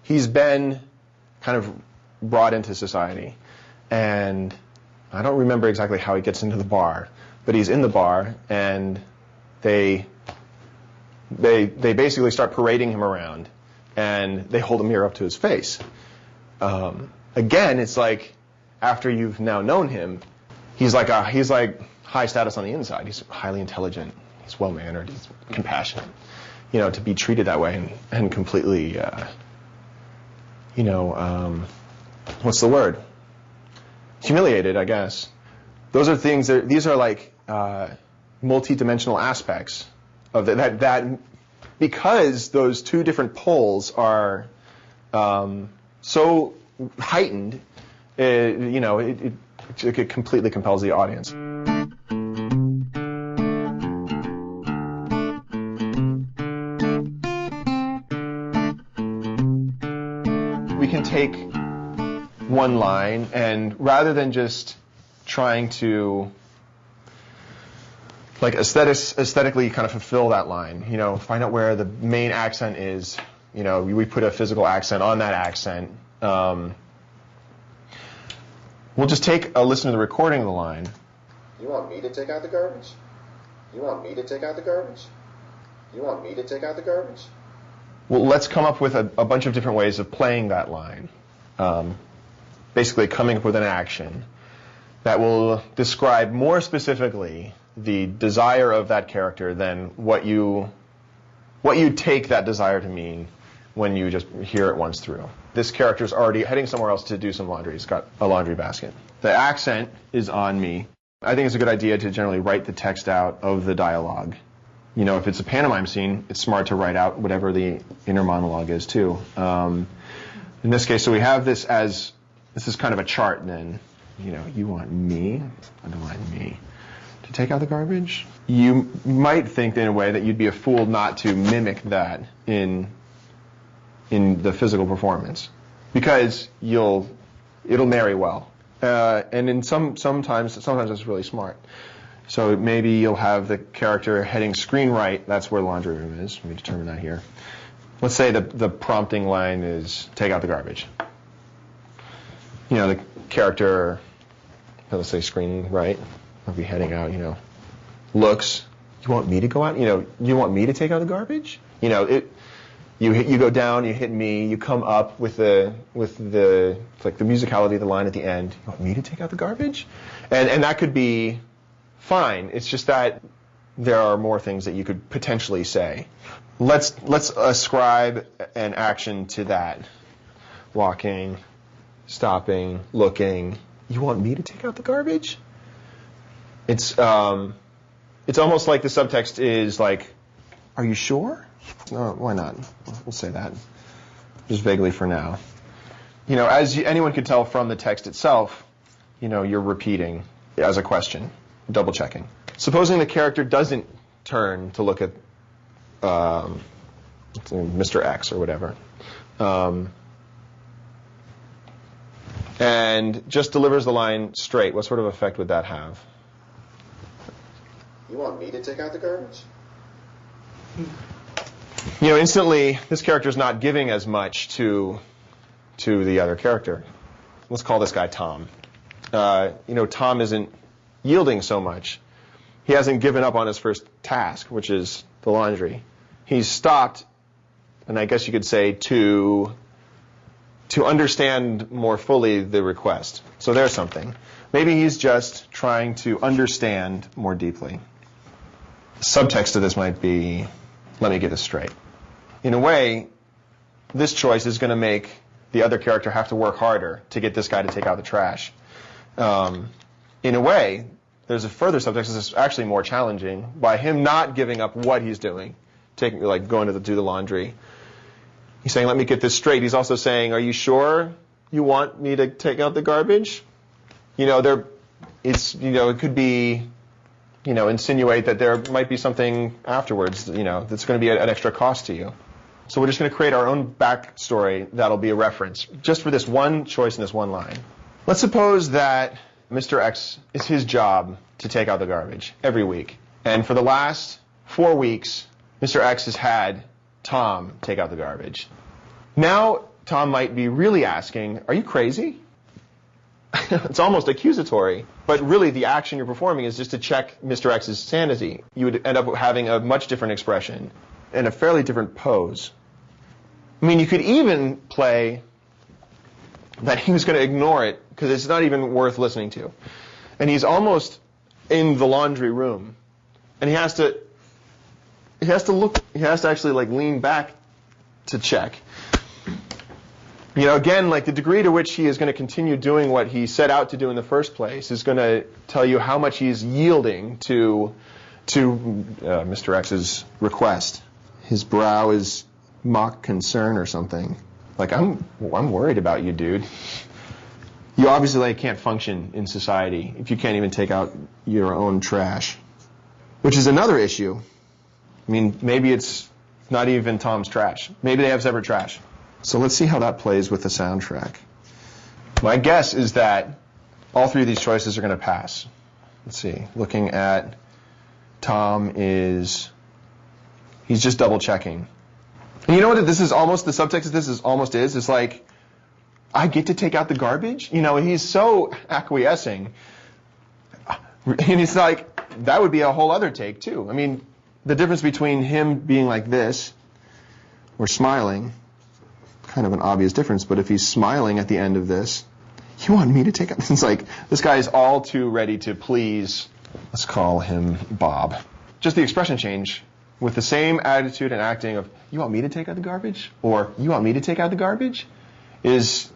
he's been kind of brought into society, and I don't remember exactly how he gets into the bar, but he's in the bar, and they basically start parading him around, and they hold a mirror up to his face. Again, it's like after you've now known him, he's like high status on the inside. He's highly intelligent. He's well mannered. He's compassionate. You know, to be treated that way and completely, what's the word? Humiliated, I guess. Those are things these are like multi-dimensional aspects of that because those two different poles are so heightened, it completely compels the audience. We can take one line, and rather than just trying to like aesthetically kind of fulfill that line, find out where the main accent is, we put a physical accent on that accent. We'll just take a listen to the recording of the line. You want me to take out the garbage? You want me to take out the garbage? You want me to take out the garbage? Well, let's come up with a bunch of different ways of playing that line. Basically coming up with an action that will describe more specifically the desire of that character than what you take that desire to mean when you just hear it once through. This character's already heading somewhere else to do some laundry. He's got a laundry basket. The accent is on me. I think it's a good idea to generally write the text out of the dialogue. If it's a pantomime scene, it's smart to write out whatever the inner monologue is too. In this case, so we have this is kind of a chart then. You want me, underline me, to take out the garbage? You might think in a way that you'd be a fool not to mimic that in the physical performance, because it'll marry well. And in sometimes it's really smart. So maybe you'll have the character heading screen right. That's where the laundry room is. Let me determine that here. Let's say the prompting line is take out the garbage. The character, let's say screen right, I'll be heading out, looks, you want me to go out? You want me to take out the garbage? You go down, you hit me, you come up with the like the musicality of the line at the end. You want me to take out the garbage? And that could be fine. It's just that there are more things that you could potentially say. Let's ascribe an action to that. Walking, stopping, looking. You want me to take out the garbage? It's almost like the subtext is like, are you sure? No, why not? We'll say that, just vaguely for now. As anyone could tell from the text itself, you're repeating as a question, double checking. Supposing the character doesn't turn to look at Mr. X or whatever, and just delivers the line straight, what sort of effect would that have? You want me to take out the garbage? Instantly, this character's not giving as much to the other character. Let's call this guy Tom. Tom isn't yielding so much. He hasn't given up on his first task, which is the laundry. He's stopped, and I guess you could say to understand more fully the request. So there's something. Maybe he's just trying to understand more deeply. Subtext of this might be, let me get this straight. In a way, this choice is going to make the other character have to work harder to get this guy to take out the trash. In a way, there's a further subtext that's actually more challenging by him not giving up what he's doing, going to do the laundry. He's saying, let me get this straight. He's also saying, are you sure you want me to take out the garbage? It could be, insinuate that there might be something afterwards, that's going to be an extra cost to you. So we're just going to create our own backstory that'll be a reference, just for this one choice in this one line. Let's suppose that Mr. X is his job to take out the garbage every week. And for the last 4 weeks, Mr. X has had Tom take out the garbage. Now, Tom might be really asking, are you crazy? it's almost accusatory. But really, the action you're performing is just to check Mr. X's sanity. You would end up having a much different expression and a fairly different pose. I mean, you could even play that he was going to ignore it because it's not even worth listening to. And he's almost in the laundry room, and he has to actually like lean back to check. You know, again, like the degree to which he is going to continue doing what he set out to do in the first place is going to tell you how much he's yielding to Mr. X's request. His brow is mock concern or something. Like, I'm worried about you, dude. You obviously like can't function in society if you can't even take out your own trash, which is another issue. I mean, maybe it's not even Tom's trash. Maybe they have separate trash. So let's see how that plays with the soundtrack. My guess is that all three of these choices are going to pass. Let's see. Looking at Tom he's just double checking. And you know what this is almost, the subtext of this is almost is? It's like, I get to take out the garbage? You know, he's so acquiescing. And it's like, that would be a whole other take too. I mean, the difference between him being like this or smiling, kind of an obvious difference, but if he's smiling at the end of this, you want me to take out? It's like, this guy is all too ready to please, let's call him Bob. Just the expression change with the same attitude and acting of, you want me to take out the garbage? Or, you want me to take out the garbage? Adds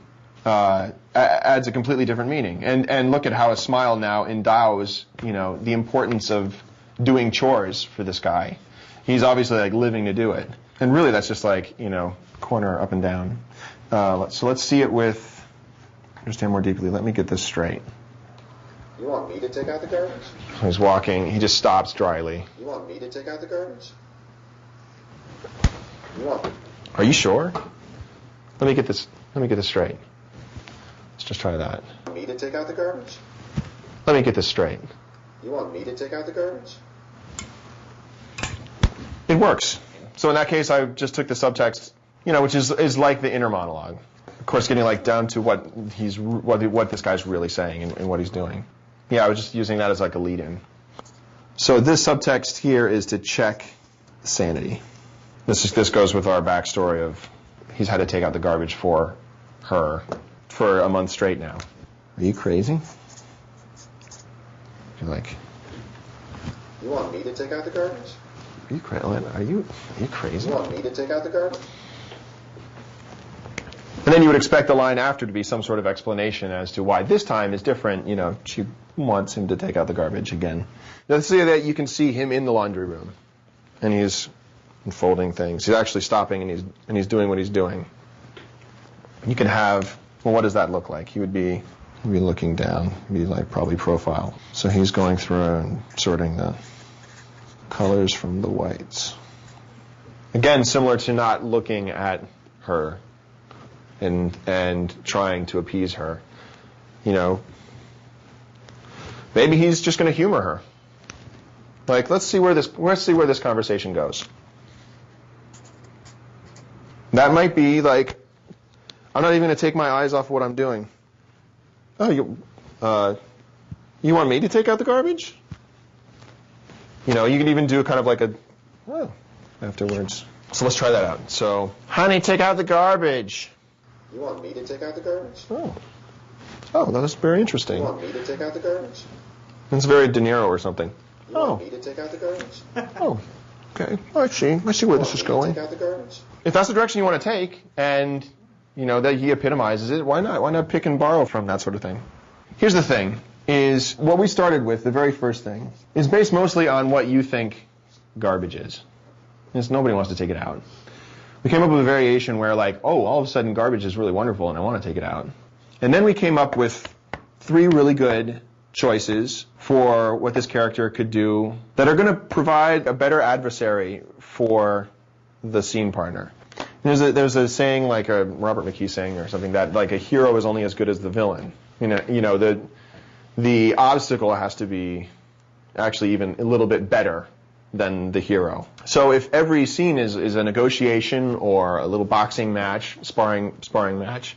a completely different meaning. And look at how a smile now endows, you know, the importance of doing chores for this guy. He's obviously like living to do it. And really that's just like, you know, corner up and down. So let's see it with, understand more deeply. Let me get this straight. You want me to take out the garbage? He's walking. He just stops dryly. You want me to take out the garbage? You want? Are you sure? Let me get this straight. Let's just try that. Me to take out the garbage? Let me get this straight. You want me to take out the garbage? It works. So in that case, I just took the subtext, you know, which is like the inner monologue. Of course, getting like down to what this guy's really saying and what he's doing. Yeah, I was just using that as like a lead-in. So this subtext here is to check sanity. This goes with our backstory of he's had to take out the garbage for her for a month straight now. Are you crazy? You're like, you want me to take out the garbage? Are you crazy? You want me to take out the garbage? And then you would expect the line after to be some sort of explanation as to why this time is different. You know, she wants him to take out the garbage again. Let's say that you can see him in the laundry room, and he's unfolding things. He's actually stopping, and he's doing what he's doing. You can have, well, what does that look like? He would be looking down. He'd be like probably profile. So he's going through and sorting the colors from the whites. Again, similar to not looking at her and trying to appease her. You know, maybe he's just going to humor her. Like, let's see where this conversation goes. That might be like, I'm not even going to take my eyes off what I'm doing. Oh, you want me to take out the garbage? You know, you can even do kind of like afterwards. So let's try that out. So, honey, take out the garbage. You want me to take out the garbage? Oh, that was very interesting. You want me to take out the garbage? It's very De Niro or something. You want me to take out the garbage? Oh, okay. I see where this is going. Take out the garbage? If that's the direction you want to take, and you know that he epitomizes it, why not? Why not pick and borrow from that sort of thing? Here's the thing: is what we started with. The very first thing is based mostly on what you think garbage is. Because nobody wants to take it out. We came up with a variation where, like, oh, all of a sudden garbage is really wonderful and I want to take it out. And then we came up with 3 really good choices for what this character could do that are going to provide a better adversary for the scene partner. There's a saying, like a Robert McKee saying or something, that like a hero is only as good as the villain. You know the obstacle has to be actually even a little bit better than the hero. So if every scene is a negotiation or a little boxing match, sparring match,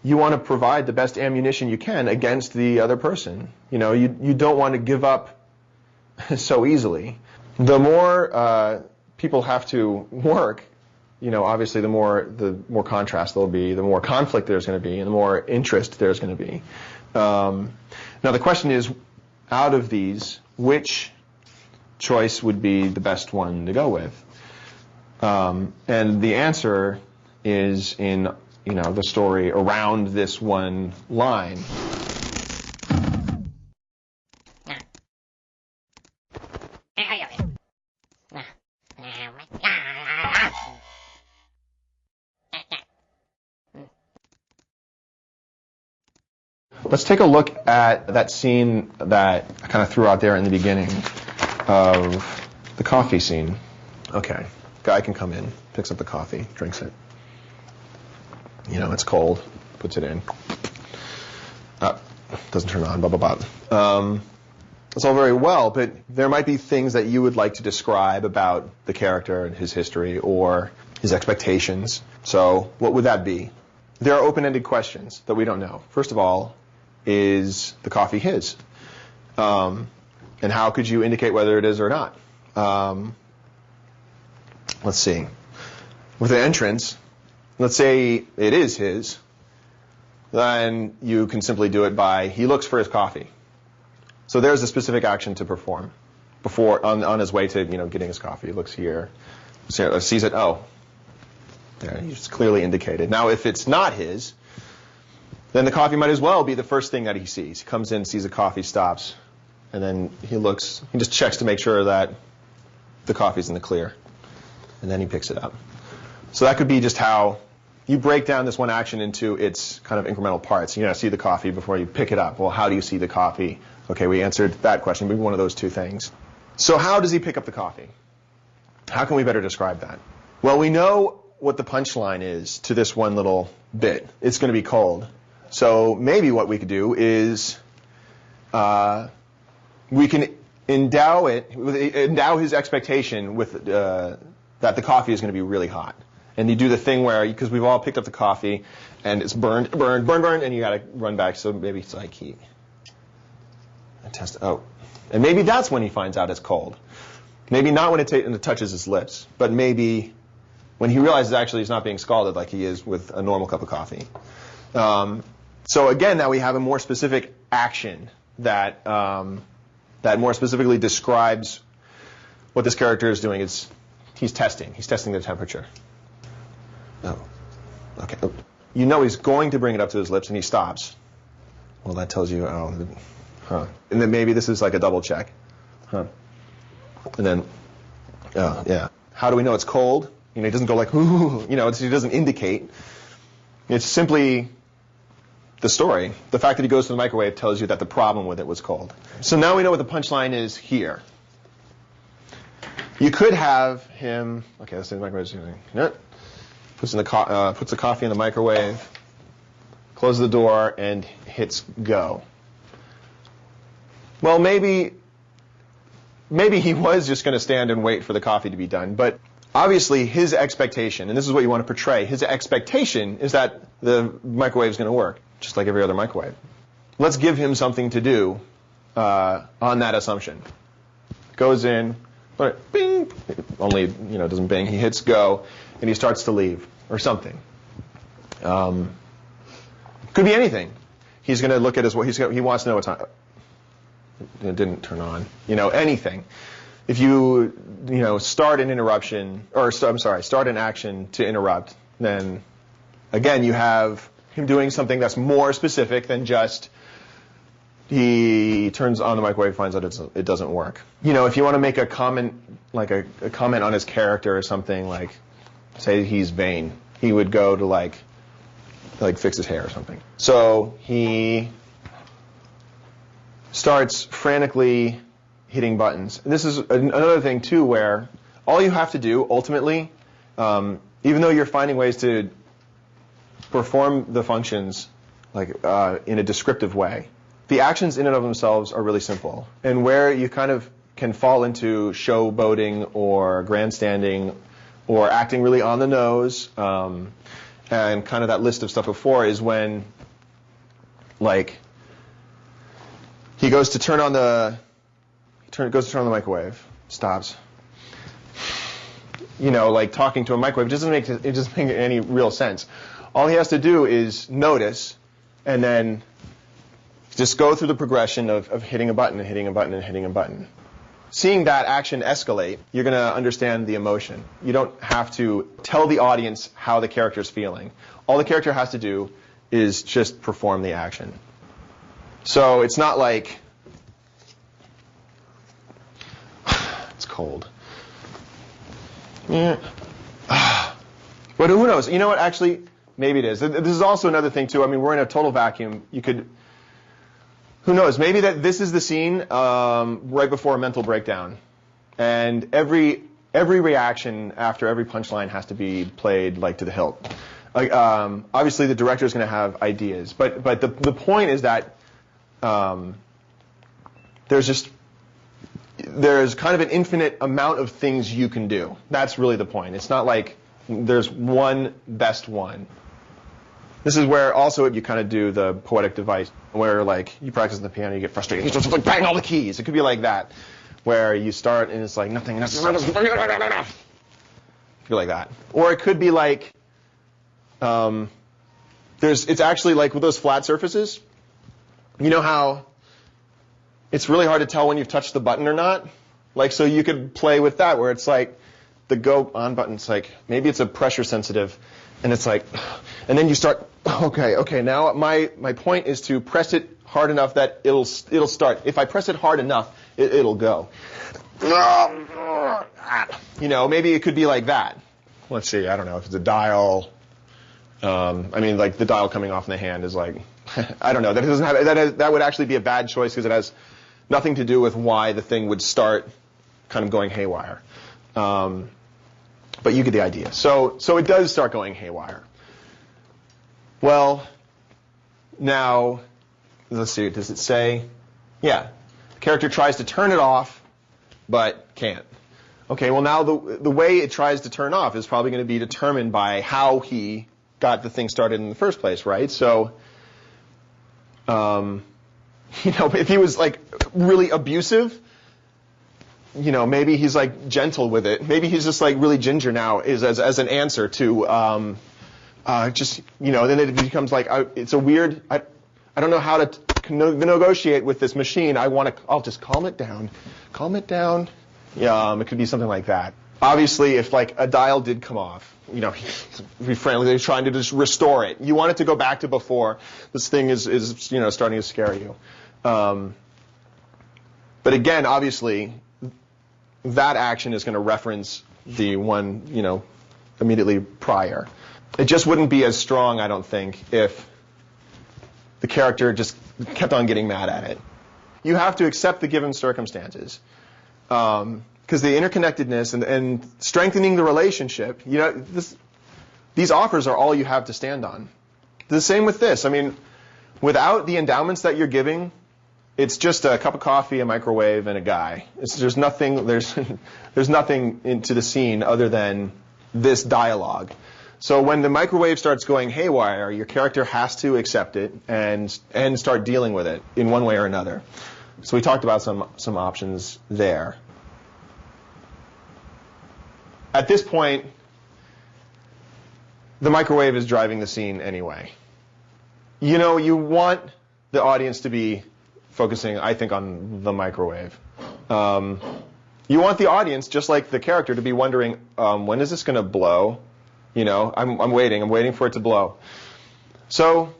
you want to provide the best ammunition you can against the other person. You don't want to give up so easily. The more people have to work, obviously the more contrast there'll be, the more conflict there's going to be, and the more interest there's going to be. Now the question is, out of these, which choice would be the best one to go with? And the answer is in the story around this one line. Let's take a look at that scene that I kind of threw out there in the beginning of the coffee scene. Okay, guy can come in, picks up the coffee, drinks it. It's cold, puts it in. Doesn't turn on, blah, blah, blah. It's all very well, but there might be things that you would like to describe about the character and his history or his expectations. So what would that be? There are open-ended questions that we don't know. First of all, is the coffee his? And how could you indicate whether it is or not? Let's see. With the entrance, let's say it is his, then you can simply do it by, he looks for his coffee. So there's a specific action to perform before on his way to getting his coffee. He looks here, sees it. Oh, there, it's clearly indicated. Now, if it's not his, then the coffee might as well be the first thing that he sees. He comes in, sees the coffee, stops, and then he looks. He just checks to make sure that the coffee's in the clear, and then he picks it up. So that could be just how you break down this one action into its kind of incremental parts. You see the coffee before you pick it up. Well, how do you see the coffee? Okay, we answered that question. Maybe one of those two things. So how does he pick up the coffee? How can we better describe that? Well, we know what the punchline is to this one little bit. It's going to be cold. So maybe what we could do is we can endow his expectation with that the coffee is going to be really hot. And you do the thing where, because we've all picked up the coffee, and it's burned, and you got to run back. So maybe it's like and maybe that's when he finds out it's cold. Maybe not when it touches his lips, but maybe when he realizes actually he's not being scalded like he is with a normal cup of coffee. So again, now we have a more specific action that more specifically describes what this character is doing. He's testing the temperature. Oh, okay. Oh. He's going to bring it up to his lips, and he stops. Well, that tells you, And then maybe this is like a double check. And then, yeah. How do we know it's cold? He doesn't go like, ooh, he doesn't indicate. It's simply the story. The fact that he goes to the microwave tells you that the problem with it was cold. So now we know what the punchline is here. You could have him, okay, let's say the microwave. Puts the coffee in the microwave, closes the door, and hits go. Well, maybe he was just going to stand and wait for the coffee to be done, but obviously his expectation, and this is what you want to portray, his expectation is that the microwave is going to work, just like every other microwave. Let's give him something to do on that assumption. Goes in, bing, only doesn't bing. He hits go, and he starts to leave or something. Could be anything. He's going to look at he wants to know what time. It didn't turn on. Anything. If you start an interruption, start an action to interrupt, then again you have him doing something that's more specific than just he turns on the microwave, finds out it doesn't work. If you want to make a comment, like a comment on his character or something, like say he's vain, he would go to like fix his hair or something. So he starts frantically hitting buttons. And this is another thing too, where all you have to do ultimately, even though you're finding ways to perform the functions in a descriptive way, the actions in and of themselves are really simple. And where you kind of can fall into showboating or grandstanding or acting really on the nose, and kind of that list of stuff before, is when Like, he goes to turn on the microwave, stops. You know, like talking to a microwave it doesn't make any real sense. All he has to do is notice, and then just go through the progression of hitting a button and hitting a button and hitting a button. Seeing that action escalate, you're going to understand the emotion. You don't have to tell the audience how the character's feeling. All the character has to do is just perform the action. So it's not like it's cold. Yeah. But who knows? You know what? Actually, maybe it is. This is also another thing too. I mean, we're in a total vacuum. You could. Who knows? Maybe that this is the scene right before a mental breakdown, and every reaction after every punchline has to be played like to the hilt. Like, obviously, the director is going to have ideas, but the point is that there's kind of an infinite amount of things you can do. That's really the point. It's not like there's one best one. This is where also you kind of do the poetic device, where like you practice on the piano, you get frustrated, you just like bang all the keys. It could be like that, where you start and it's like nothing. It could be like that, or it could be like it's actually like with those flat surfaces. You know how it's really hard to tell when you've touched the button or not? Like, so you could play with that where it's like the go on button, it's like maybe it's a pressure sensitive, and it's like, and then you start, okay, now my point is to press it hard enough that it'll start. If I press it hard enough, it'll go. You know, maybe it could be like that. Let's see, I don't know if it's a dial. I mean, like the dial coming off in the hand is like, I don't know. That doesn't have that would actually be a bad choice because it has nothing to do with why the thing would start kind of going haywire. But you get the idea. So it does start going haywire. Well, now let's see. Does it say? Yeah, the character tries to turn it off, but can't. Okay. Well, now the way it tries to turn off is probably going to be determined by how he got the thing started in the first place, right? So. You know, if he was like really abusive, you know, maybe he's like gentle with it. Maybe he's just like really ginger now as an answer to just, you know, then it becomes like it's a weird. I don't know how to negotiate with this machine. I'll just calm it down. Calm it down. Yeah, it could be something like that. Obviously, if like a dial did come off, you know, be friendly. They're trying to just restore it. You want it to go back to before. This thing is you know starting to scare you. But again, obviously, that action is going to reference the one you know immediately prior. It just wouldn't be as strong, I don't think, if the character just kept on getting mad at it. You have to accept the given circumstances. Because the interconnectedness and strengthening the relationship, you know, these offers are all you have to stand on. The same with this. I mean, without the endowments that you're giving, it's just a cup of coffee, a microwave, and a guy. There's nothing into the scene other than this dialogue. So when the microwave starts going haywire, your character has to accept it and start dealing with it in one way or another. So we talked about some options there. At this point, the microwave is driving the scene anyway. You know, you want the audience to be focusing, I think, on the microwave. You want the audience, just like the character, to be wondering, when is this going to blow? You know, I'm waiting for it to blow. So,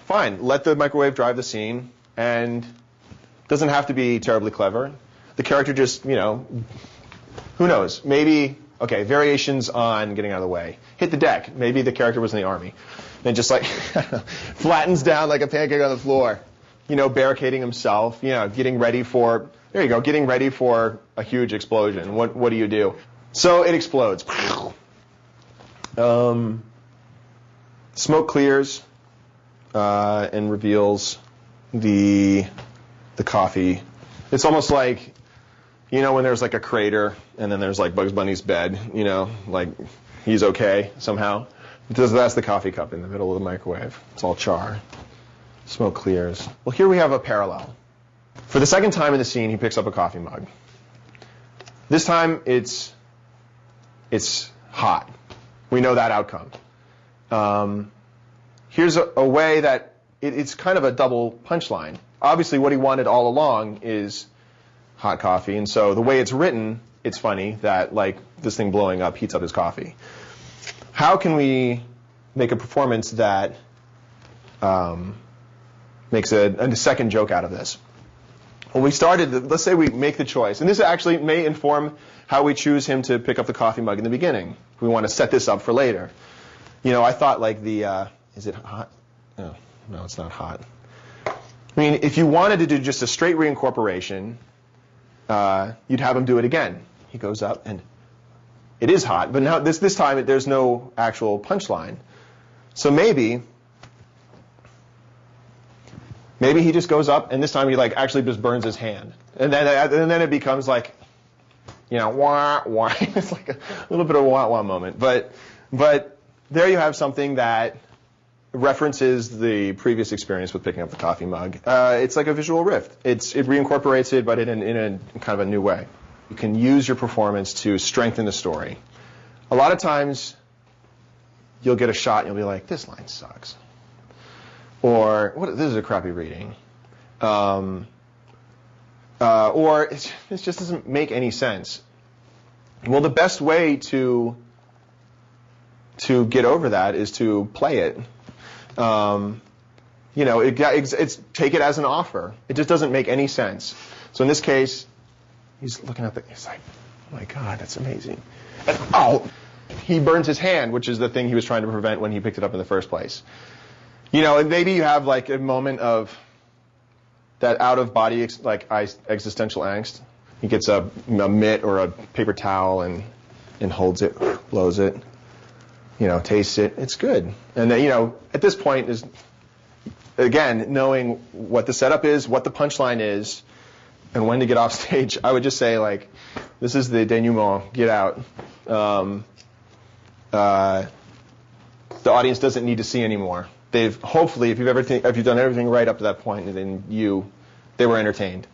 fine, let the microwave drive the scene, and it doesn't have to be terribly clever. The character just, you know, who knows, maybe... Okay, variations on getting out of the way. Hit the deck. Maybe the character was in the army. And just like flattens down like a pancake on the floor. You know, barricading himself. You know, getting ready for a huge explosion. What do you do? So it explodes. Smoke clears and reveals the coffee. It's almost like, you know, when there's like a crater and then there's like Bugs Bunny's bed, you know, like he's okay somehow. That's the coffee cup in the middle of the microwave. It's all char. Smoke clears. Well, here we have a parallel. For the second time in the scene, he picks up a coffee mug. This time, it's hot. We know that outcome. Here's a way that it's kind of a double punchline. Obviously, what he wanted all along is hot coffee, and so the way it's written, it's funny that like this thing blowing up heats up his coffee. How can we make a performance that makes a second joke out of this? Well, let's say we make the choice, and this actually may inform how we choose him to pick up the coffee mug in the beginning. We want to set this up for later. You know, I thought like is it hot? No, it's not hot. I mean, if you wanted to do just a straight reincorporation, you'd have him do it again. He goes up and it is hot, but now this time there's no actual punchline. So maybe he just goes up and this time he like actually just burns his hand, and then it becomes like, you know, wah wah. It's like a little bit of a wah wah moment, but there you have something that references the previous experience with picking up the coffee mug. It's like a visual riff. It reincorporates it, but in a kind of a new way. You can use your performance to strengthen the story. A lot of times, you'll get a shot and you'll be like, this line sucks. Or, this is a crappy reading. Or, it just doesn't make any sense. Well, the best way to get over that is to play it. You know, it's take it as an offer. It just doesn't make any sense. So in this case, he's looking at he's like, oh my God, that's amazing. And he burns his hand, which is the thing he was trying to prevent when he picked it up in the first place. You know, and maybe you have like a moment of that out-of-body existential angst. He gets a mitt or a paper towel and holds it, blows it, you know, tastes it. It's good. And then, you know, at this point is, again, knowing what the setup is, what the punchline is, and when to get off stage. I would just say, like, this is the denouement. Get out. The audience doesn't need to see anymore. They've hopefully, if you've done everything right up to that point, then they were entertained.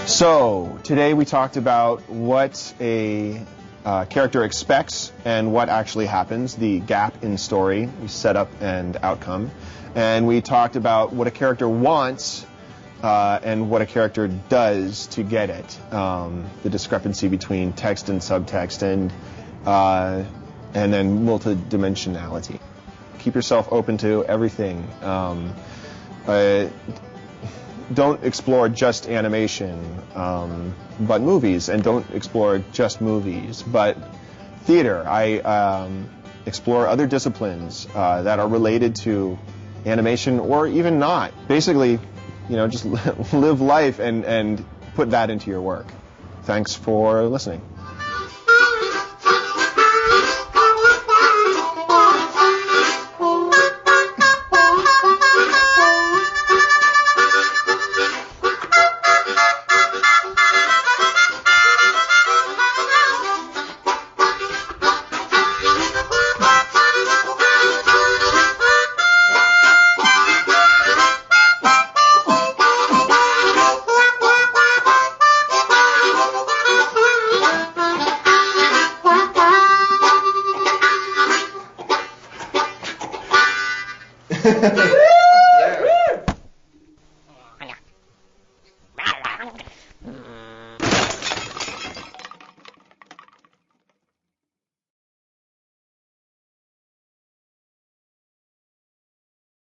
So today we talked about what a character expects and what actually happens, the gap in story, setup and outcome. And we talked about what a character wants and what a character does to get it, the discrepancy between text and subtext, and then multidimensionality. Keep yourself open to everything. Don't explore just animation, but movies, and don't explore just movies, but theater. I explore other disciplines that are related to animation or even not. Basically, you know, just live life and put that into your work. Thanks for listening. Woo!